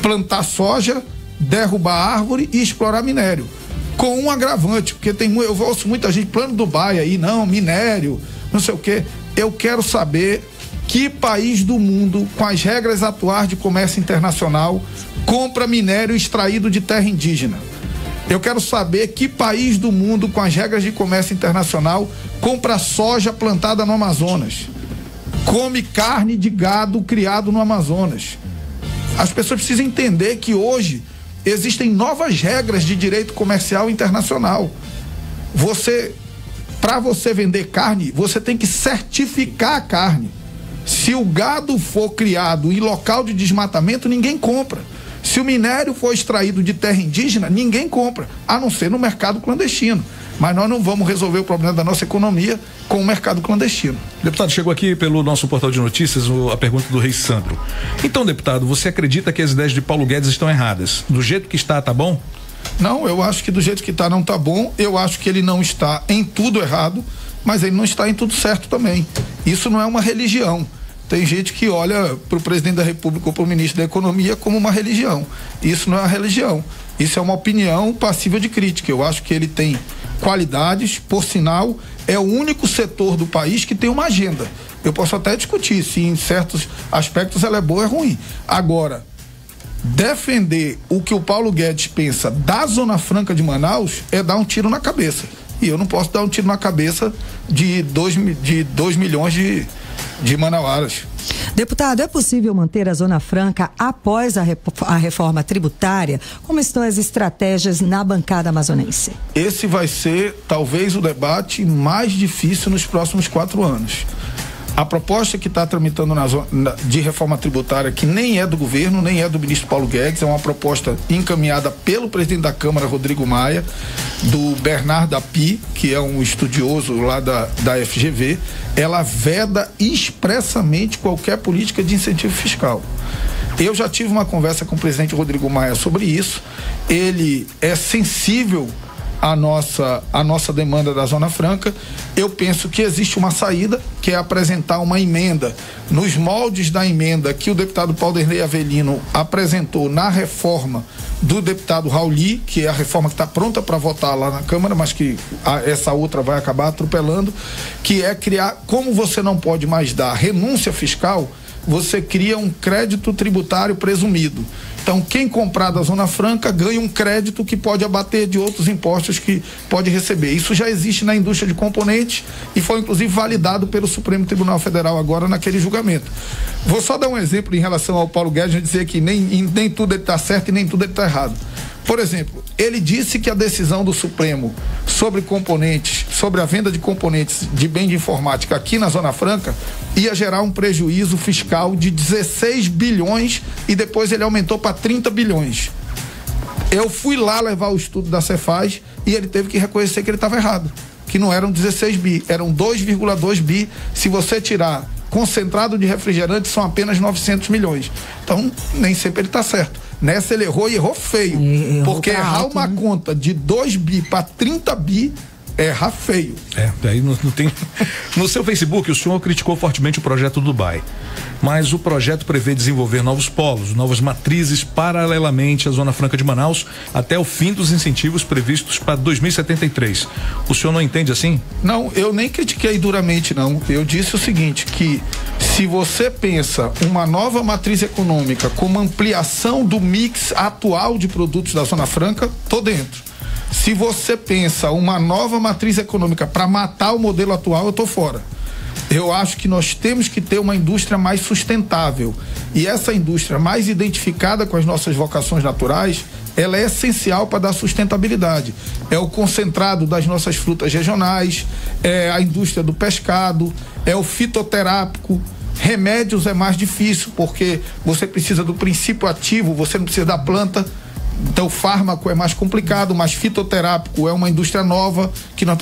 plantar soja, derrubar árvore e explorar minério. Com um agravante, porque eu ouço muita gente, plano Dubai aí, não, minério, não sei o quê. Eu quero saber que país do mundo, com as regras atuais de comércio internacional, compra minério extraído de terra indígena. Eu quero saber que país do mundo, com as regras de comércio internacional, compra soja plantada no Amazonas, come carne de gado criado no Amazonas. As pessoas precisam entender que hoje existem novas regras de direito comercial internacional. Para você vender carne, você tem que certificar a carne. Se o gado for criado em local de desmatamento, ninguém compra. Se o minério for extraído de terra indígena, ninguém compra, a não ser no mercado clandestino. Mas nós não vamos resolver o problema da nossa economia com o mercado clandestino. Deputado, chegou aqui pelo nosso portal de notícias a pergunta do Rei Sandro. Então, deputado, você acredita que as ideias de Paulo Guedes estão erradas? Do jeito que está, tá bom? Não, eu acho que do jeito que está não tá bom. Eu acho que ele não está em tudo errado, mas ele não está em tudo certo também. Isso não é uma religião. Tem gente que olha para o presidente da República ou para o ministro da Economia como uma religião. Isso não é uma religião. Isso é uma opinião passível de crítica. Eu acho que ele tem qualidades, por sinal, é o único setor do país que tem uma agenda. Eu posso até discutir se em certos aspectos ela é boa ou é ruim. Agora, defender o que o Paulo Guedes pensa da Zona Franca de Manaus é dar um tiro na cabeça. E eu não posso dar um tiro na cabeça de 2 milhões de manauaras. Deputado, é possível manter a Zona Franca após a reforma tributária? Como estão as estratégias na bancada amazonense? Esse vai ser, talvez, o debate mais difícil nos próximos 4 anos. A proposta que está tramitando de reforma tributária, que nem é do governo, nem é do ministro Paulo Guedes, é uma proposta encaminhada pelo presidente da Câmara, Rodrigo Maia, do Bernardo Api, que é um estudioso lá da FGV. Ela veda expressamente qualquer política de incentivo fiscal. Eu já tive uma conversa com o presidente Rodrigo Maia sobre isso. Ele é sensível à nossa demanda da Zona Franca. Eu penso que existe uma saída, que é apresentar uma emenda nos moldes da emenda que o deputado Pauderley Avelino apresentou na reforma do deputado Rauli, que é a reforma que está pronta para votar lá na Câmara, mas que essa outra vai acabar atropelando, que é criar, como você não pode mais dar renúncia fiscal, você cria um crédito tributário presumido. Então, quem comprar da Zona Franca ganha um crédito que pode abater de outros impostos que pode receber. Isso já existe na indústria de componentes e foi, inclusive, validado pelo Supremo Tribunal Federal agora naquele julgamento. Vou só dar um exemplo em relação ao Paulo Guedes, dizer que nem tudo ele está certo e nem tudo ele está errado. Por exemplo, ele disse que a decisão do Supremo sobre componentes, sobre a venda de componentes de bem de informática aqui na Zona Franca, ia gerar um prejuízo fiscal de 16 bilhões e depois ele aumentou para 30 bilhões. Eu fui lá levar o estudo da Cefaz e ele teve que reconhecer que ele estava errado, que não eram 16 bi, eram 2,2 bi. Se você tirar concentrado de refrigerante, são apenas 900 milhões. Então, nem sempre ele está certo. Nessa ele errou e errou feio. Porque errar uma conta de 2 bi para 30 bi erra feio. Daí não tem. No seu Facebook, o senhor criticou fortemente o projeto Dubai. Mas o projeto prevê desenvolver novos polos, novas matrizes paralelamente à Zona Franca de Manaus, até o fim dos incentivos previstos para 2073. O senhor não entende assim? Não, eu nem critiquei duramente, não. Eu disse o seguinte, que se você pensa uma nova matriz econômica como ampliação do mix atual de produtos da Zona Franca, tô dentro. Se você pensa uma nova matriz econômica para matar o modelo atual, eu tô fora. Eu acho que nós temos que ter uma indústria mais sustentável. E essa indústria mais identificada com as nossas vocações naturais, ela é essencial para dar sustentabilidade. É o concentrado das nossas frutas regionais, é a indústria do pescado, é o fitoterápico. Remédios é mais difícil, porque você precisa do princípio ativo, você não precisa da planta. Então, o fármaco é mais complicado, mas fitoterápico é uma indústria nova que nós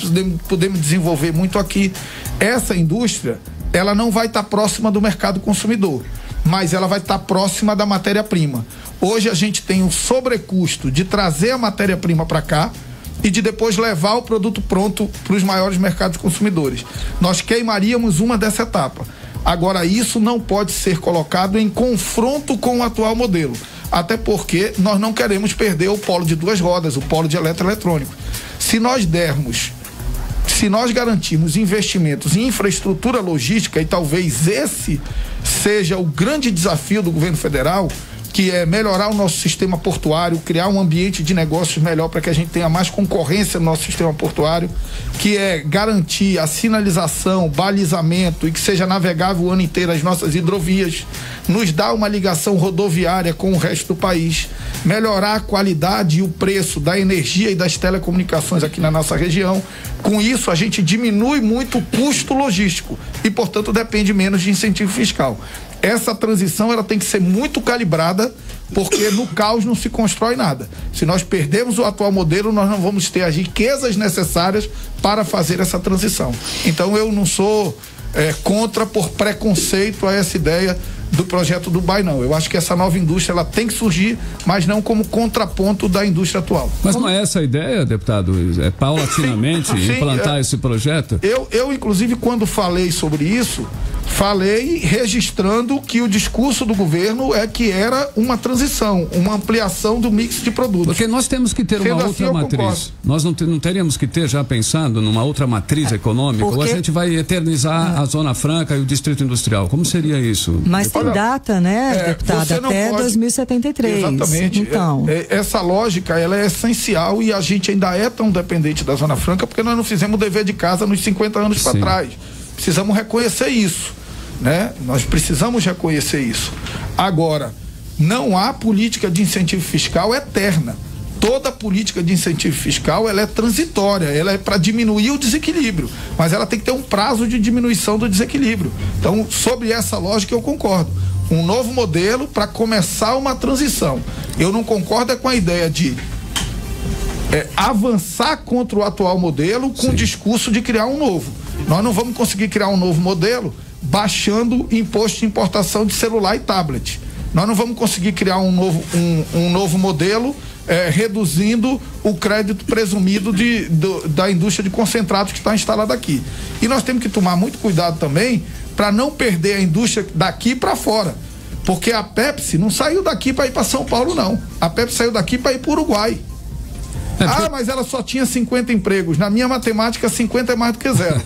podemos desenvolver muito aqui. Essa indústria, ela não vai estar próxima do mercado consumidor, mas ela vai estar próxima da matéria-prima. Hoje a gente tem um sobrecusto de trazer a matéria-prima para cá e de depois levar o produto pronto para os maiores mercados consumidores. Nós queimaríamos uma dessa etapa. Agora, isso não pode ser colocado em confronto com o atual modelo, até porque nós não queremos perder o polo de duas rodas, o polo de eletroeletrônico. Se nós garantirmos investimentos em infraestrutura logística, e talvez esse seja o grande desafio do governo federal, que é melhorar o nosso sistema portuário, criar um ambiente de negócios melhor para que a gente tenha mais concorrência no nosso sistema portuário, que é garantir a sinalização, balizamento e que seja navegável o ano inteiro as nossas hidrovias, nos dá uma ligação rodoviária com o resto do país, melhorar a qualidade e o preço da energia e das telecomunicações aqui na nossa região. Com isso, a gente diminui muito o custo logístico e, portanto, depende menos de incentivo fiscal. Essa transição ela tem que ser muito calibrada, porque no caos não se constrói nada. Se nós perdermos o atual modelo, nós não vamos ter as riquezas necessárias para fazer essa transição. Então eu não sou contra por preconceito a essa ideia do projeto Dubai, não. Eu acho que essa nova indústria ela tem que surgir, mas não como contraponto da indústria atual. Mas não é essa a ideia, deputado? É paulatinamente implantar esse projeto? Eu, inclusive, quando falei sobre isso, falei registrando que o discurso do governo é que era uma transição, uma ampliação do mix de produtos. Porque nós temos que ter uma outra matriz. Nós não teríamos que ter, já pensando numa outra matriz econômica, ou a gente vai eternizar a Zona Franca e o Distrito Industrial. Como seria isso? Mas tem data, né, deputada? Até 2073. Exatamente. Então. Essa lógica, ela é essencial e a gente ainda é tão dependente da Zona Franca porque nós não fizemos o dever de casa nos 50 anos para trás. Precisamos reconhecer isso, né? Nós precisamos reconhecer isso. Agora, não há política de incentivo fiscal eterna. Toda política de incentivo fiscal, ela é transitória, ela é para diminuir o desequilíbrio, mas ela tem que ter um prazo de diminuição do desequilíbrio. Então, sobre essa lógica eu concordo. Um novo modelo para começar uma transição. Eu não concordo com a ideia de avançar contra o atual modelo com o discurso de criar um novo. Nós não vamos conseguir criar um novo modelo baixando imposto de importação de celular e tablet. Nós não vamos conseguir criar um novo modelo reduzindo o crédito presumido da indústria de concentrados que está instalada aqui. E nós temos que tomar muito cuidado também para não perder a indústria daqui para fora. Porque a Pepsi não saiu daqui para ir para São Paulo, não. A Pepsi saiu daqui para ir para o Uruguai. Mas ela só tinha 50 empregos. Na minha matemática, 50 é mais do que zero.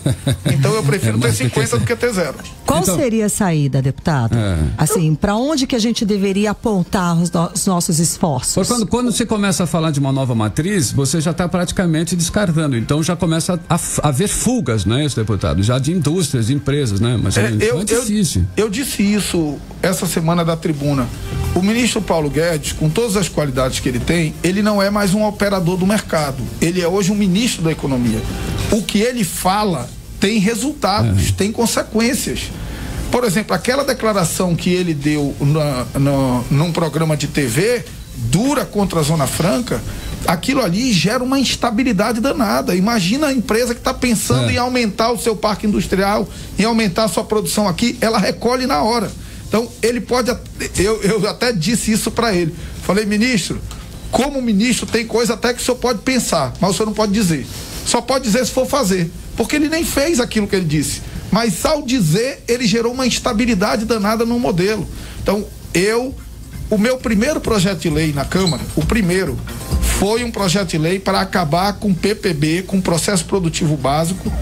Então eu prefiro ter 50 do que ter zero. Qual seria a saída, deputado? Assim, para onde que a gente deveria apontar os nossos esforços? Quando você começa a falar de uma nova matriz, você já está praticamente descartando. Então já começa a haver fugas, né, deputado? Já de indústrias, de empresas, né? Mas é difícil. Eu disse isso essa semana da tribuna. O ministro Paulo Guedes, com todas as qualidades que ele tem, ele não é mais um operador do mercado. Ele é hoje um ministro da economia. O que ele fala tem resultados, tem consequências. Por exemplo, aquela declaração que ele deu num programa de TV, dura contra a Zona Franca, aquilo ali gera uma instabilidade danada. Imagina a empresa que está pensando em aumentar o seu parque industrial, em aumentar a sua produção aqui, ela recolhe na hora. Então, ele pode... Eu até disse isso para ele. Falei, ministro, como ministro tem coisa até que o senhor pode pensar, mas o senhor não pode dizer. Só pode dizer se for fazer. Porque ele nem fez aquilo que ele disse. Mas ao dizer, ele gerou uma instabilidade danada no modelo. Então, o meu primeiro projeto de lei na Câmara, o primeiro, foi um projeto de lei para acabar com PPB, com processo produtivo básico,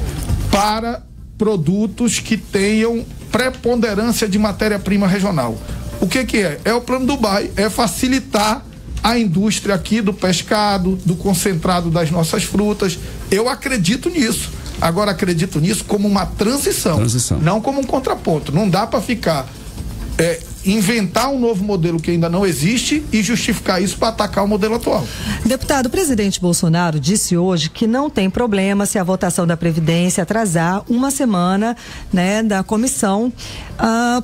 para produtos que tenham preponderância de matéria-prima regional. O que é? É o plano Dubai, é facilitar a indústria aqui do pescado, do concentrado das nossas frutas. Eu acredito nisso. Agora acredito nisso como uma transição. Não como um contraponto. Não dá para ficar inventar um novo modelo que ainda não existe e justificar isso para atacar o modelo atual. Deputado, o presidente Bolsonaro disse hoje que não tem problema se a votação da Previdência atrasar uma semana, né, da comissão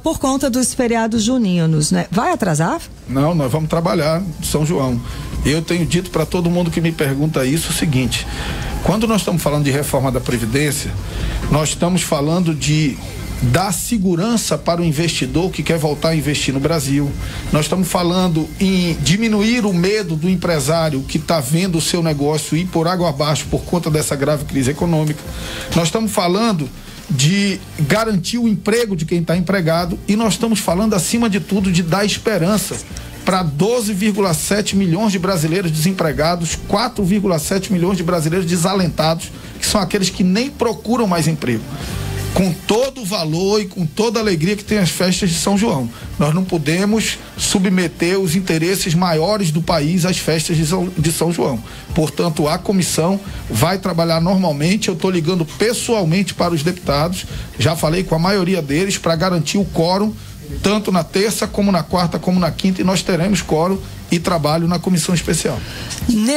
por conta dos feriados juninos, né? Vai atrasar? Não, nós vamos trabalhar, São João. Eu tenho dito para todo mundo que me pergunta isso o seguinte: quando nós estamos falando de reforma da Previdência, nós estamos falando de dar segurança para o investidor que quer voltar a investir no Brasil. Nós estamos falando em diminuir o medo do empresário que está vendo o seu negócio ir por água abaixo por conta dessa grave crise econômica. Nós estamos falando de garantir o emprego de quem está empregado e nós estamos falando, acima de tudo, de dar esperança para 12,7 milhões de brasileiros desempregados, 4,7 milhões de brasileiros desalentados, que são aqueles que nem procuram mais emprego. Com todo o valor e com toda a alegria que tem as festas de São João. Nós não podemos submeter os interesses maiores do país às festas de São João. Portanto, a comissão vai trabalhar normalmente. Eu estou ligando pessoalmente para os deputados, já falei com a maioria deles para garantir o quórum, tanto na terça, como na quarta, como na quinta, e nós teremos quórum e trabalho na comissão especial.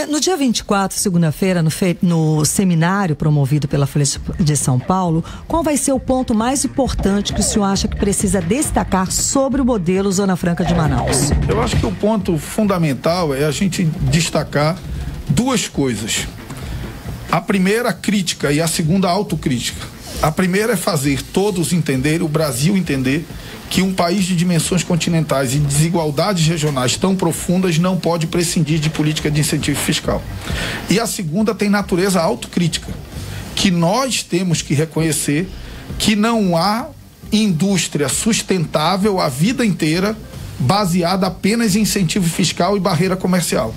No dia 24, segunda-feira, no seminário promovido pela Folha de São Paulo, qual vai ser o ponto mais importante que o senhor acha que precisa destacar sobre o modelo Zona Franca de Manaus? Eu acho que o ponto fundamental é a gente destacar duas coisas. A primeira, a crítica, e a segunda, a autocrítica. A primeira é fazer todos entenderem, o Brasil entender, que um país de dimensões continentais e desigualdades regionais tão profundas não pode prescindir de política de incentivo fiscal. E a segunda tem natureza autocrítica, que nós temos que reconhecer que não há indústria sustentável a vida inteira baseada apenas em incentivo fiscal e barreira comercial.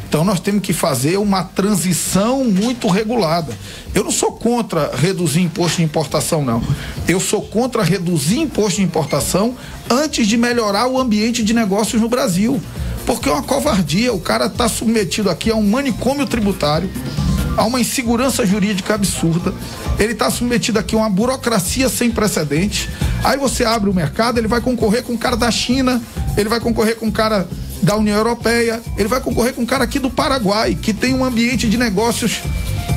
Então nós temos que fazer uma transição muito regulada. Eu não sou contra reduzir imposto de importação, não. Eu sou contra reduzir imposto de importação antes de melhorar o ambiente de negócios no Brasil. Porque é uma covardia. O cara está submetido aqui a um manicômio tributário, a uma insegurança jurídica absurda. Ele está submetido aqui a uma burocracia sem precedentes. Aí você abre o mercado, ele vai concorrer com o cara da China, ele vai concorrer com o cara da União Europeia, ele vai concorrer com um cara aqui do Paraguai, que tem um ambiente de negócios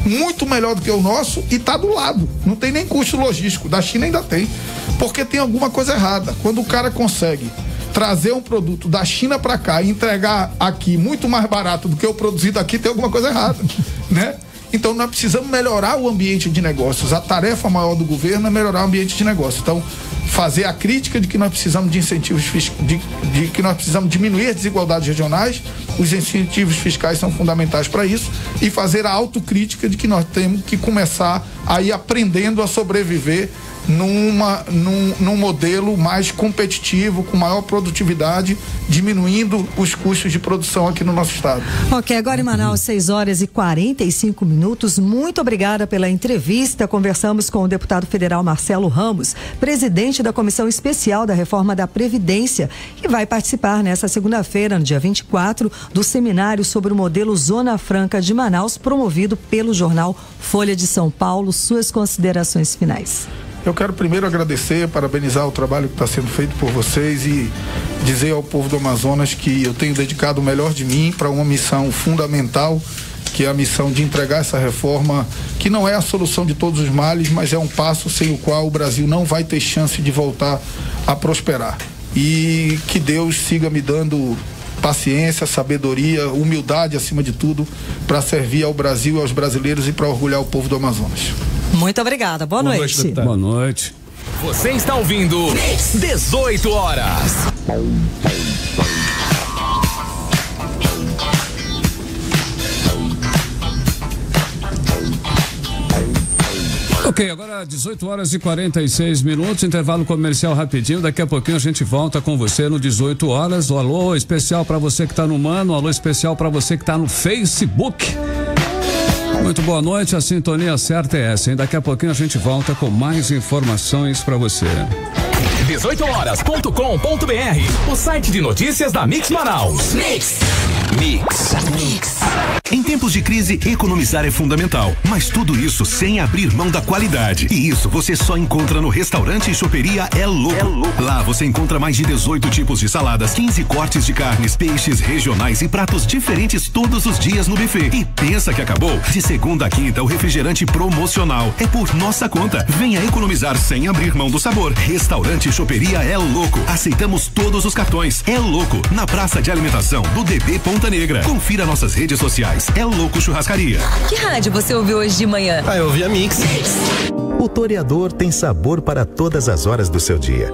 muito melhor do que o nosso e está do lado, não tem nem custo logístico, da China ainda tem, porque tem alguma coisa errada. Quando o cara consegue trazer um produto da China para cá e entregar aqui muito mais barato do que o produzido aqui, tem alguma coisa errada, né? Então nós precisamos melhorar o ambiente de negócios. A tarefa maior do governo é melhorar o ambiente de negócios. Então, fazer a crítica de que nós precisamos de incentivos de que nós precisamos diminuir as desigualdades regionais, os incentivos fiscais são fundamentais para isso, e fazer a autocrítica de que nós temos que começar a ir aprendendo a sobreviver num modelo mais competitivo, com maior produtividade, diminuindo os custos de produção aqui no nosso estado. Ok, agora em Manaus, 6h45. Muito obrigada pela entrevista. Conversamos com o deputado federal Marcelo Ramos, presidente da Comissão Especial da Reforma da Previdência, que vai participar nesta segunda-feira, no dia 24, do seminário sobre o modelo Zona Franca de Manaus, promovido pelo jornal Folha de São Paulo. Suas considerações finais. Eu quero primeiro agradecer, parabenizar o trabalho que está sendo feito por vocês e dizer ao povo do Amazonas que eu tenho dedicado o melhor de mim para uma missão fundamental, que é a missão de entregar essa reforma, que não é a solução de todos os males, mas é um passo sem o qual o Brasil não vai ter chance de voltar a prosperar. E que Deus siga me dando paciência, sabedoria, humildade acima de tudo, para servir ao Brasil e aos brasileiros e para orgulhar o povo do Amazonas. Muito obrigada. Boa noite. Boa noite. Você está ouvindo 18 horas. Ok, agora 18h46, intervalo comercial rapidinho, daqui a pouquinho a gente volta com você no 18 horas. O alô especial para você que está no Mano, alô especial para você que está no Facebook. Muito boa noite, a sintonia certa é essa, hein? Daqui a pouquinho a gente volta com mais informações para você. 18horas.com.br, o site de notícias da Mix Manaus. Mix. Em tempos de crise, economizar é fundamental, mas tudo isso sem abrir mão da qualidade. E isso você só encontra no restaurante e choperia É Louco. Lá você encontra mais de 18 tipos de saladas, 15 cortes de carnes, peixes regionais e pratos diferentes todos os dias no buffet. E pensa que acabou? De segunda a quinta, o refrigerante promocional é por nossa conta. Venha economizar sem abrir mão do sabor. Restaurante e choperia É Louco. Aceitamos todos os cartões. É Louco, na praça de alimentação do DB Ponta Negra. Confira nossas redes sociais. É Louco Churrascaria. Que rádio você ouviu hoje de manhã? Eu ouvi a Mix. O O Toreador tem sabor para todas as horas do seu dia.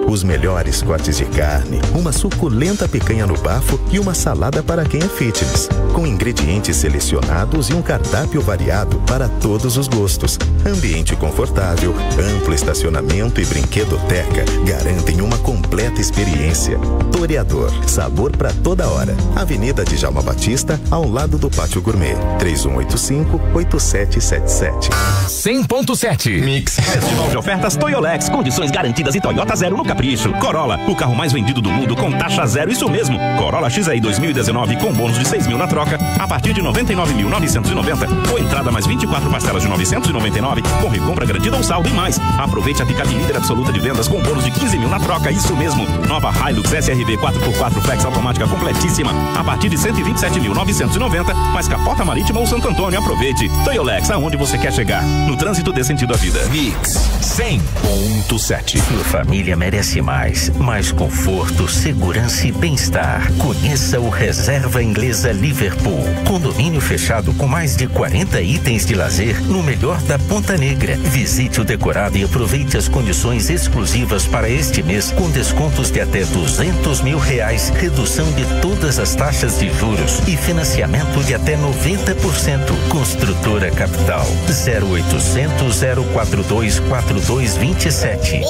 Os melhores cortes de carne, uma suculenta picanha no bafo e uma salada para quem é fitness, com ingredientes selecionados e um cardápio variado para todos os gostos. Ambiente confortável, amplo estacionamento e brinquedoteca garantem uma completa experiência. Toreador, sabor para toda hora. Avenida Djalma Batista, ao lado do Pátio Gourmet. 3185-8777. 100.7 Mix. Festival de ofertas Toyolex, condições garantidas e Toyota Zero no Capricho. Corolla, o carro mais vendido do mundo com taxa zero, isso mesmo. Corolla XI 2019 com bônus de 6 mil na troca, a partir de 99.990, ou entrada mais 24 parcelas de 999, com recompra garantida ou saldo e mais. Aproveite a picape líder absoluta de vendas com bônus de 15 mil na troca, isso mesmo. Nova Hilux SRV 4x4 Flex automática completíssima, a partir de 127.990, mais capota marítima ou Santo Antônio. Aproveite. Toyolex, aonde você quer chegar. No trânsito dê sentido à vida. Mix 100.7. Sua família merece mais conforto, segurança e bem-estar. Conheça o Reserva Inglesa Liverpool. Condomínio fechado com mais de 40 itens de lazer no melhor da Ponta Negra. Visite o decorado e aproveite as condições exclusivas para este mês, com descontos de até R$200 mil, redução de todas as taxas de juros e financiamento de até 90%. Construtora Capital 0800 042 4227.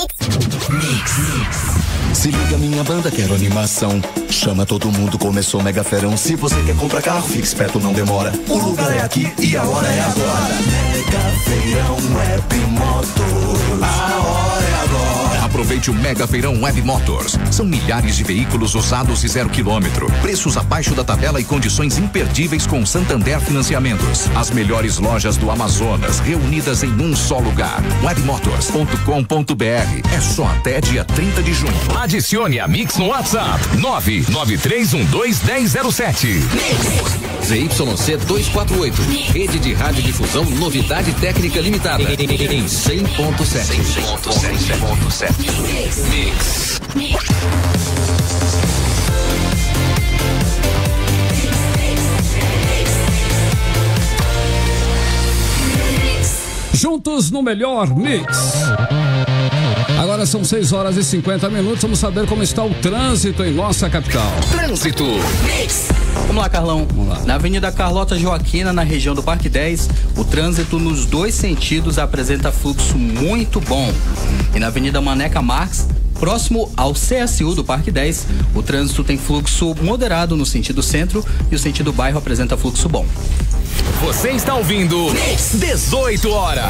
Mix. Se liga minha banda, quero animação. Chama todo mundo, começou o Mega Feirão. Se você quer comprar carro, fique esperto, não demora. O lugar é aqui e a hora é agora. Mega Feirão Web Motors. A hora é agora. Aproveite o Mega Feirão Web Motors. São milhares de veículos usados e 0 quilômetro. Preços abaixo da tabela e condições imperdíveis com Santander Financiamentos. As melhores lojas do Amazonas reunidas em um só lugar. Webmotors.com.br. É só até dia 30 de junho. Adicione a Mix no WhatsApp 993121007. ZYC 248. Rede de radiodifusão, novidade técnica limitada. Em 100.7. Mix. Juntos no melhor Mix. Agora são 6 horas e 50 minutos. Vamos saber como está o trânsito em nossa capital. Trânsito. Vamos lá, Carlão. Na Avenida Carlota Joaquina, na região do Parque 10, o trânsito nos dois sentidos apresenta fluxo muito bom. E na Avenida Maneca Marques, próximo ao CSU do Parque 10, o trânsito tem fluxo moderado no sentido centro e o sentido bairro apresenta fluxo bom. Você está ouvindo 18 horas.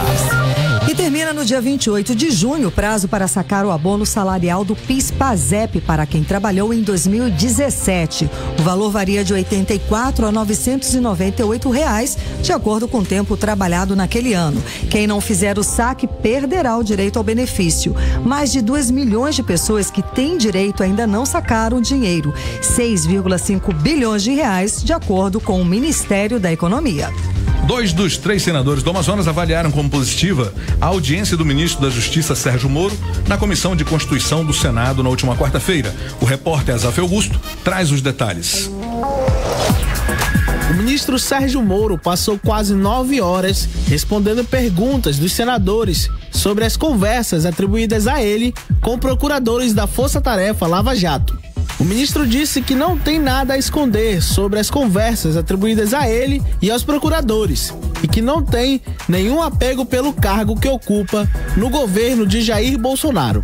E termina no dia 28 de junho o prazo para sacar o abono salarial do PIS/PASEP para quem trabalhou em 2017. O valor varia de R$ 84 a R$ 998, de acordo com o tempo trabalhado naquele ano. Quem não fizer o saque perderá o direito ao benefício. Mais de 2 milhões de pessoas que têm direito ainda não sacaram o dinheiro. 6,5 bilhões de reais, de acordo com o Ministério da Economia. 2 dos 3 senadores do Amazonas avaliaram como positiva a audiência do ministro da Justiça, Sérgio Moro, na Comissão de Constituição do Senado na última quarta-feira. O repórter Azaf Augusto traz os detalhes. O ministro Sérgio Moro passou quase 9 horas respondendo perguntas dos senadores sobre as conversas atribuídas a ele com procuradores da Força Tarefa Lava Jato. O ministro disse que não tem nada a esconder sobre as conversas atribuídas a ele e aos procuradores e que não tem nenhum apego pelo cargo que ocupa no governo de Jair Bolsonaro.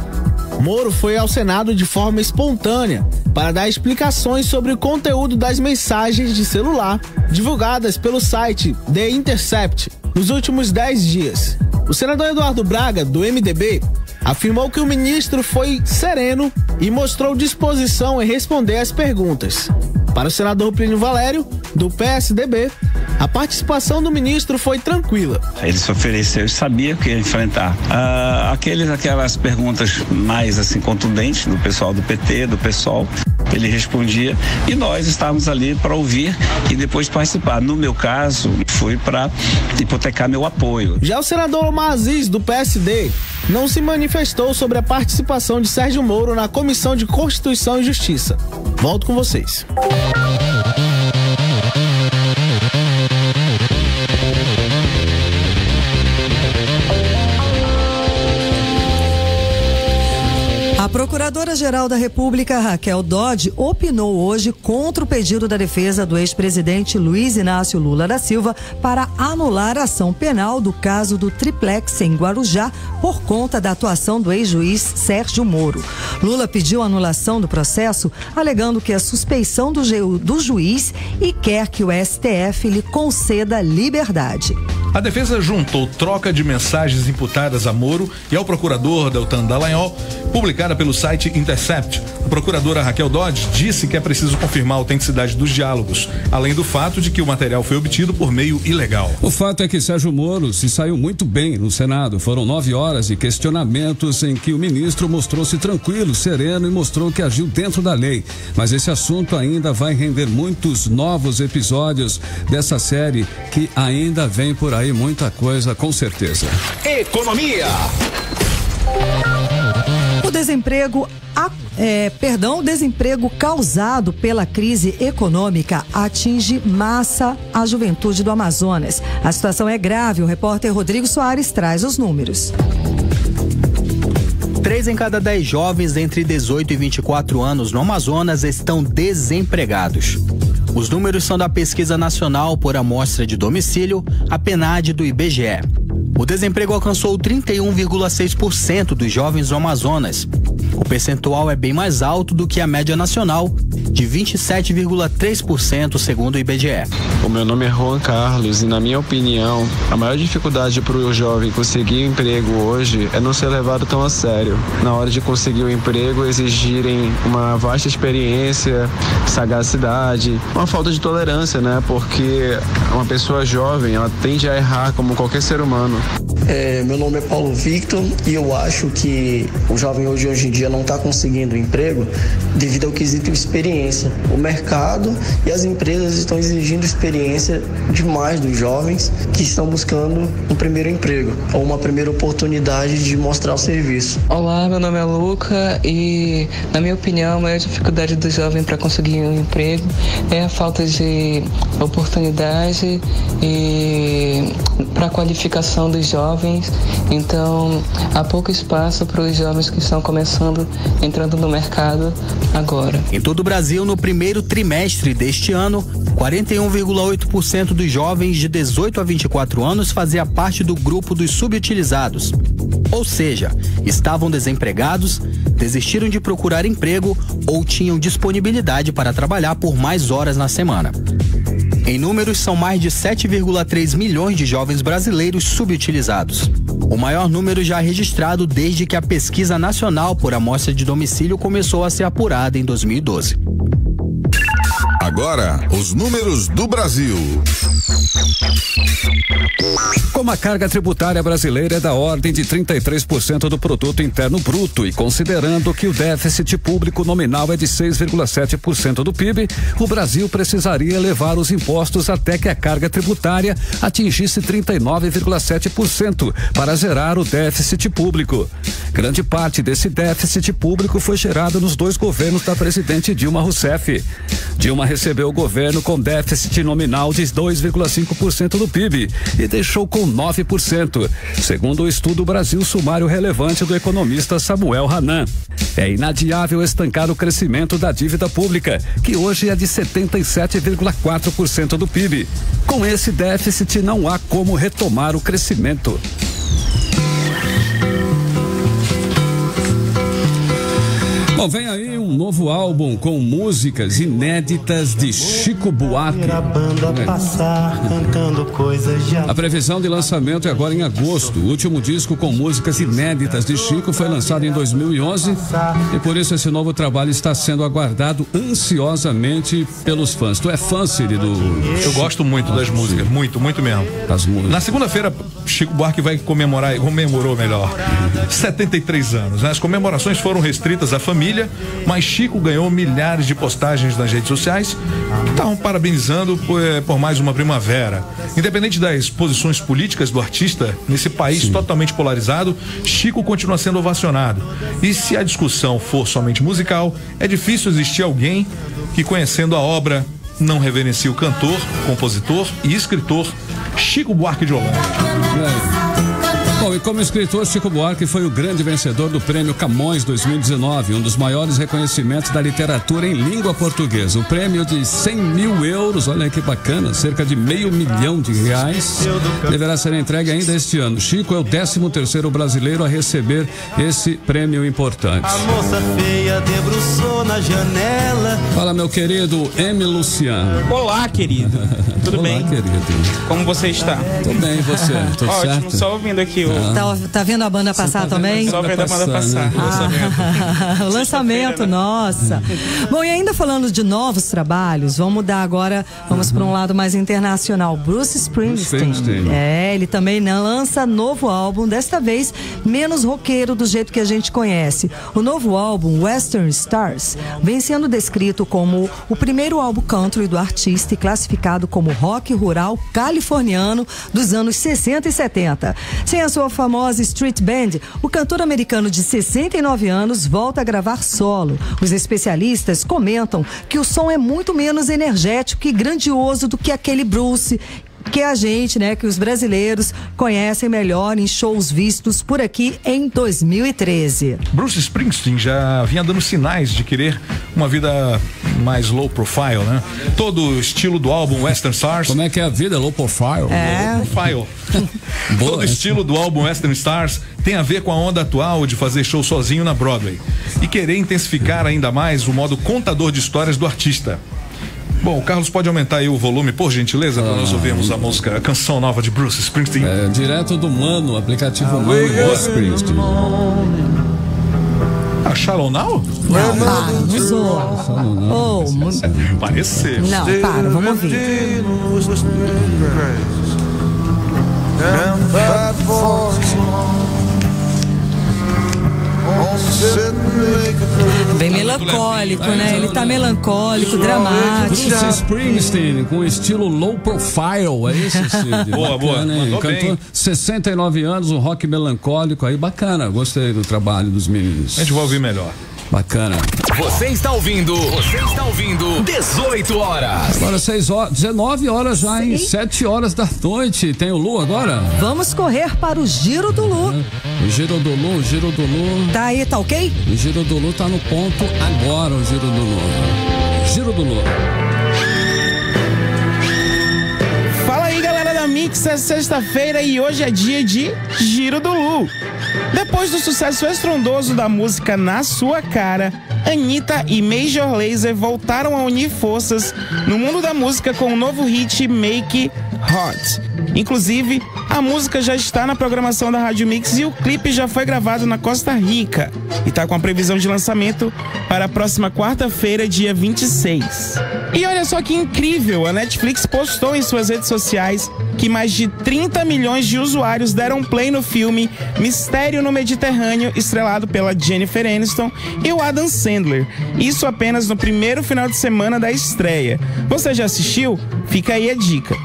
Moro foi ao Senado de forma espontânea para dar explicações sobre o conteúdo das mensagens de celular divulgadas pelo site The Intercept nos últimos 10 dias. O senador Eduardo Braga, do MDB, afirmou que o ministro foi sereno e mostrou disposição em responder às perguntas. Para o senador Plínio Valério, do PSDB, a participação do ministro foi tranquila. Ele se ofereceu e sabia que ia enfrentar. Aquelas perguntas mais assim contundentes do pessoal do PT, do PSOL, ele respondia e nós estávamos ali para ouvir e depois participar. No meu caso, fui para hipotecar meu apoio. Já o senador Omar Aziz, do PSD, não se manifestou sobre a participação de Sérgio Moro na Comissão de Constituição e Justiça. Volto com vocês. A Procuradora-Geral da República, Raquel Dodge, opinou hoje contra o pedido da defesa do ex-presidente Luiz Inácio Lula da Silva para anular a ação penal do caso do Triplex em Guarujá por conta da atuação do ex-juiz Sérgio Moro. Lula pediu a anulação do processo, alegando que é suspeição do juiz e quer que o STF lhe conceda liberdade. A defesa juntou troca de mensagens imputadas a Moro e ao procurador Deltan Dallagnol, publicada pelo site Intercept. A procuradora Raquel Dodge disse que é preciso confirmar a autenticidade dos diálogos, além do fato de que o material foi obtido por meio ilegal. O fato é que Sérgio Moro se saiu muito bem no Senado. Foram 9 horas de questionamentos em que o ministro mostrou-se tranquilo, sereno e mostrou que agiu dentro da lei. Mas esse assunto ainda vai render muitos novos episódios dessa série que ainda vem por aí muita coisa, com certeza. Economia. O desemprego causado pela crise econômica atinge massa a juventude do Amazonas. A situação é grave. O repórter Rodrigo Soares traz os números. 3 em cada 10 jovens entre 18 e 24 anos no Amazonas estão desempregados. Os números são da Pesquisa Nacional por Amostra de Domicílio, a PNAD do IBGE. O desemprego alcançou 31,6% dos jovens do Amazonas. O percentual é bem mais alto do que a média nacional, de 27,3% segundo o IBGE. O meu nome é Juan Carlos e, na minha opinião, a maior dificuldade para o jovem conseguir um emprego hoje é não ser levado tão a sério. Na hora de conseguir um emprego, exigirem uma vasta experiência, sagacidade, uma falta de tolerância, né? Porque uma pessoa jovem, ela tende a errar como qualquer ser humano. Meu nome é Paulo Victor e eu acho que o jovem hoje em dia não está conseguindo emprego devido ao quesito experiência. O mercado e as empresas estão exigindo experiência demais dos jovens que estão buscando um primeiro emprego ou uma primeira oportunidade de mostrar o serviço. Olá, meu nome é Luca e, na minha opinião, a maior dificuldade do jovem para conseguir um emprego é a falta de oportunidade e para a qualificação dos jovens. Então, há pouco espaço para os jovens que estão entrando no mercado agora. Em todo o Brasil, no primeiro trimestre deste ano, 41,8% dos jovens de 18 a 24 anos fazia parte do grupo dos subutilizados. Ou seja, estavam desempregados, desistiram de procurar emprego ou tinham disponibilidade para trabalhar por mais horas na semana. Em números, são mais de 7,3 milhões de jovens brasileiros subutilizados. O maior número já registrado desde que a Pesquisa Nacional por Amostra de Domicílio começou a ser apurada em 2012. Agora, os números do Brasil. Como a carga tributária brasileira é da ordem de 33% do produto interno bruto e considerando que o déficit público nominal é de 6,7% do PIB, o Brasil precisaria elevar os impostos até que a carga tributária atingisse 39,7% para zerar o déficit público. Grande parte desse déficit público foi gerado nos 2 governos da presidente Dilma Rousseff. Dilma recebeu o governo com déficit nominal de 2,5% do PIB e deixou com 9%, segundo o estudo Brasil Sumário Relevante do economista Samuel Hanan. É inadiável estancar o crescimento da dívida pública, que hoje é de 77,4% do PIB. Com esse déficit não há como retomar o crescimento. Bom, vem aí um novo álbum com músicas inéditas de Chico Buarque. A previsão de lançamento é agora em agosto. O último disco com músicas inéditas de Chico foi lançado em 2011 e por isso esse novo trabalho está sendo aguardado ansiosamente pelos fãs. Tu é fã, Siri, do... Eu gosto muito das músicas, muito mesmo. Das músicas. Na segunda-feira, Chico Buarque comemorou 73 anos. As comemorações foram restritas à família, mas Chico ganhou milhares de postagens nas redes sociais que estavam parabenizando por mais uma primavera. Independente das posições políticas do artista, nesse país totalmente polarizado, Chico continua sendo ovacionado. E se a discussão for somente musical, é difícil existir alguém que, conhecendo a obra, não reverencie o cantor, compositor e escritor Chico Buarque de Holanda. Bom, e como escritor, Chico Buarque foi o grande vencedor do Prêmio Camões 2019, um dos maiores reconhecimentos da literatura em língua portuguesa. O prêmio de 100 mil euros, olha que bacana, cerca de R$500 milhão, deverá ser entregue ainda este ano. Chico é o 13º brasileiro a receber esse prêmio importante. A moça feia debruçou na janela. Fala, meu querido M. Luciano. Olá, querido. Tudo bem? Olá, querido. Como você está? Tudo bem, e você? Tudo ótimo, certo? Só ouvindo aqui o... Tá vendo a banda passar também? Só vendo a banda passar. O lançamento, nossa. Bom, e ainda falando de novos trabalhos, vamos mudar agora, vamos para um lado mais internacional. Bruce Springsteen. Ele também lança novo álbum, desta vez menos roqueiro do jeito que a gente conhece. O novo álbum, Western Stars, vem sendo descrito como o primeiro álbum country do artista e classificado como rock rural californiano dos anos 60 e 70. Sem a sua famosa Street Band, o cantor americano de 69 anos volta a gravar solo. Os especialistas comentam que o som é muito menos energético e grandioso do que aquele Bruce que a gente, que os brasileiros conhecem melhor em shows vistos por aqui em 2013. Bruce Springsteen já vinha dando sinais de querer uma vida mais low profile, né? Todo o estilo do álbum Western Stars. Como é que é a vida? Low profile? Low profile. Todo o estilo do álbum Western Stars tem a ver com a onda atual de fazer show sozinho na Broadway e querer intensificar ainda mais o modo contador de histórias do artista. Bom, o Carlos pode aumentar aí o volume, por gentileza, para nós ouvirmos a canção nova de Bruce Springsteen. Direto do Mano, aplicativo Mano Bruce Springsteen. Shallow Now? Não sou. Pareceu. Não, para, vamos ouvir. Bem melancólico, né? Ele tá melancólico, dramático. Bruce Springsteen com estilo low profile, é isso, Cid? Boa. Cantor, 69 anos, um rock melancólico aí, bacana. Gostei do trabalho dos meninos. A gente vai ouvir melhor. Bacana. Você está ouvindo 18 horas. Agora 6 horas, 19 horas já, em 7 horas da noite. Tem o Lu agora? Vamos correr para o Giro do Lu. O Giro do Lu. Tá aí, tá ok? O Giro do Lu tá no ponto agora, o Giro do Lu. Giro do Lu. Fala aí, galera da Mix, é sexta-feira e hoje é dia de Giro do Lu. Depois do sucesso estrondoso da música Na Sua Cara, Anitta e Major Lazer voltaram a unir forças no mundo da música com o novo hit Make Hot. Inclusive, a música já está na programação da Rádio Mix e o clipe já foi gravado na Costa Rica e está com a previsão de lançamento para a próxima quarta-feira, dia 26. E olha só que incrível, a Netflix postou em suas redes sociais que mais de 30 milhões de usuários deram play no filme Mistério no Mediterrâneo, estrelado pela Jennifer Aniston e o Adam Sandler. Isso apenas no primeiro final de semana da estreia. Você já assistiu? Fica aí a dica.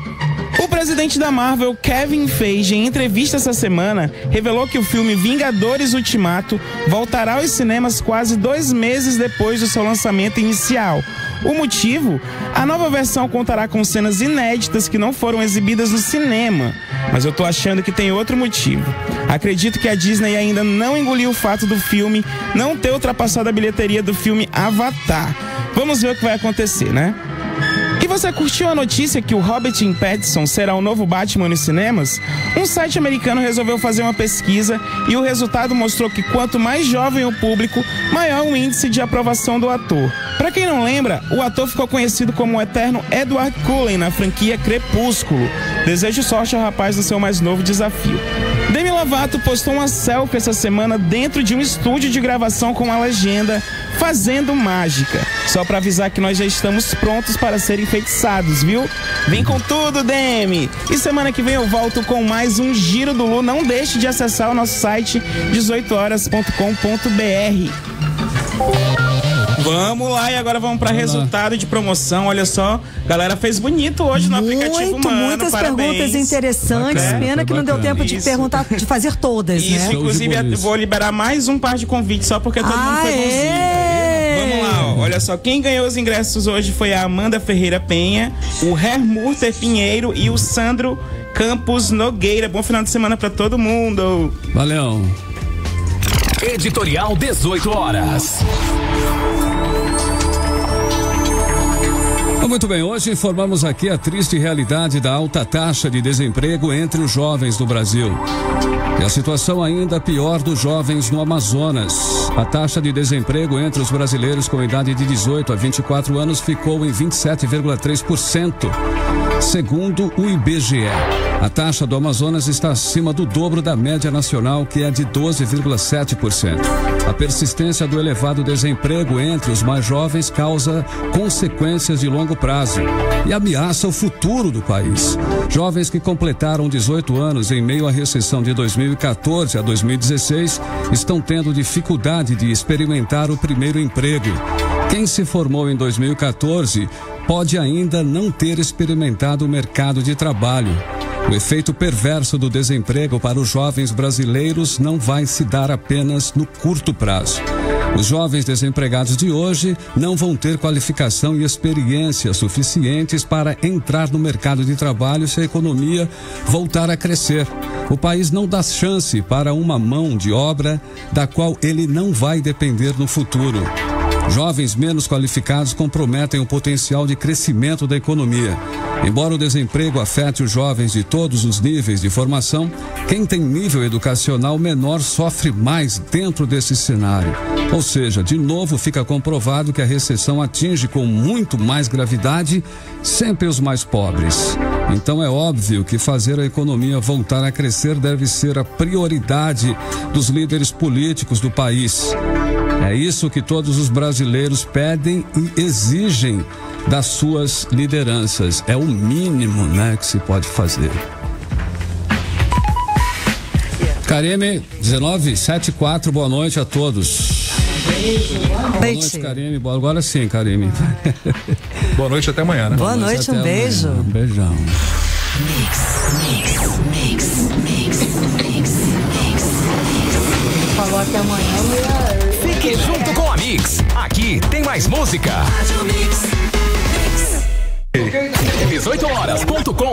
O presidente da Marvel, Kevin Feige, em entrevista essa semana, revelou que o filme Vingadores Ultimato voltará aos cinemas quase 2 meses depois do seu lançamento inicial. O motivo? A nova versão contará com cenas inéditas que não foram exibidas no cinema. Mas eu tô achando que tem outro motivo. Acredito que a Disney ainda não engoliu o fato do filme não ter ultrapassado a bilheteria do filme Avatar. Vamos ver o que vai acontecer, né? E você curtiu a notícia que o Robert Pattinson será o novo Batman nos cinemas? Um site americano resolveu fazer uma pesquisa e o resultado mostrou que quanto mais jovem o público, maior o índice de aprovação do ator. Pra quem não lembra, o ator ficou conhecido como o eterno Edward Cullen na franquia Crepúsculo. Desejo sorte ao rapaz no seu mais novo desafio. Demi Lovato postou uma selfie essa semana dentro de um estúdio de gravação com a legenda Fazendo Mágica. Só pra avisar que nós já estamos prontos para ser enfeitiçados, viu? Vem com tudo, Demi! E semana que vem eu volto com mais um Giro do Lu. Não deixe de acessar o nosso site 18horas.com.br. Vamos lá, e agora vamos para resultado de promoção. Olha só, galera fez bonito hoje no aplicativo Mano. Muitas Parabéns. Perguntas interessantes. Pena que não deu tempo de perguntar, de fazer todas, isso, né? Inclusive, eu vou liberar mais um par de convites só porque todo mundo foi bonzinho. Vamos lá, ó. Olha só, quem ganhou os ingressos hoje foi a Amanda Ferreira Penha, o Hermurter Pinheiro e o Sandro Campos Nogueira. Bom final de semana pra todo mundo. Valeu. Editorial 18 horas. Muito bem, hoje informamos aqui a triste realidade da alta taxa de desemprego entre os jovens do Brasil. E a situação ainda pior dos jovens no Amazonas. A taxa de desemprego entre os brasileiros com idade de 18 a 24 anos ficou em 27,3%, segundo o IBGE. A taxa do Amazonas está acima do dobro da média nacional, que é de 12,7%. A persistência do elevado desemprego entre os mais jovens causa consequências de longo prazo e ameaça o futuro do país. Jovens que completaram 18 anos em meio à recessão de 2014 a 2016 estão tendo dificuldade de experimentar o primeiro emprego. Quem se formou em 2014 pode ainda não ter experimentado o mercado de trabalho. O efeito perverso do desemprego para os jovens brasileiros não vai se dar apenas no curto prazo. Os jovens desempregados de hoje não vão ter qualificação e experiência suficientes para entrar no mercado de trabalho se a economia voltar a crescer. O país não dá chance para uma mão de obra da qual ele não vai depender no futuro. Jovens menos qualificados comprometem o potencial de crescimento da economia. Embora o desemprego afete os jovens de todos os níveis de formação, quem tem nível educacional menor sofre mais dentro desse cenário. Ou seja, de novo fica comprovado que a recessão atinge com muito mais gravidade sempre os mais pobres. Então é óbvio que fazer a economia voltar a crescer deve ser a prioridade dos líderes políticos do país. É isso que todos os brasileiros pedem e exigem das suas lideranças. É o mínimo, né, que se pode fazer. Karime, 1974, boa noite a todos. Boa noite, Karime. Agora sim, Karime. Boa noite, até amanhã, né? Boa noite, um beijo. Um beijão. Falou até amanhã. Fique junto com a Mix. Aqui tem mais música. 18horas.com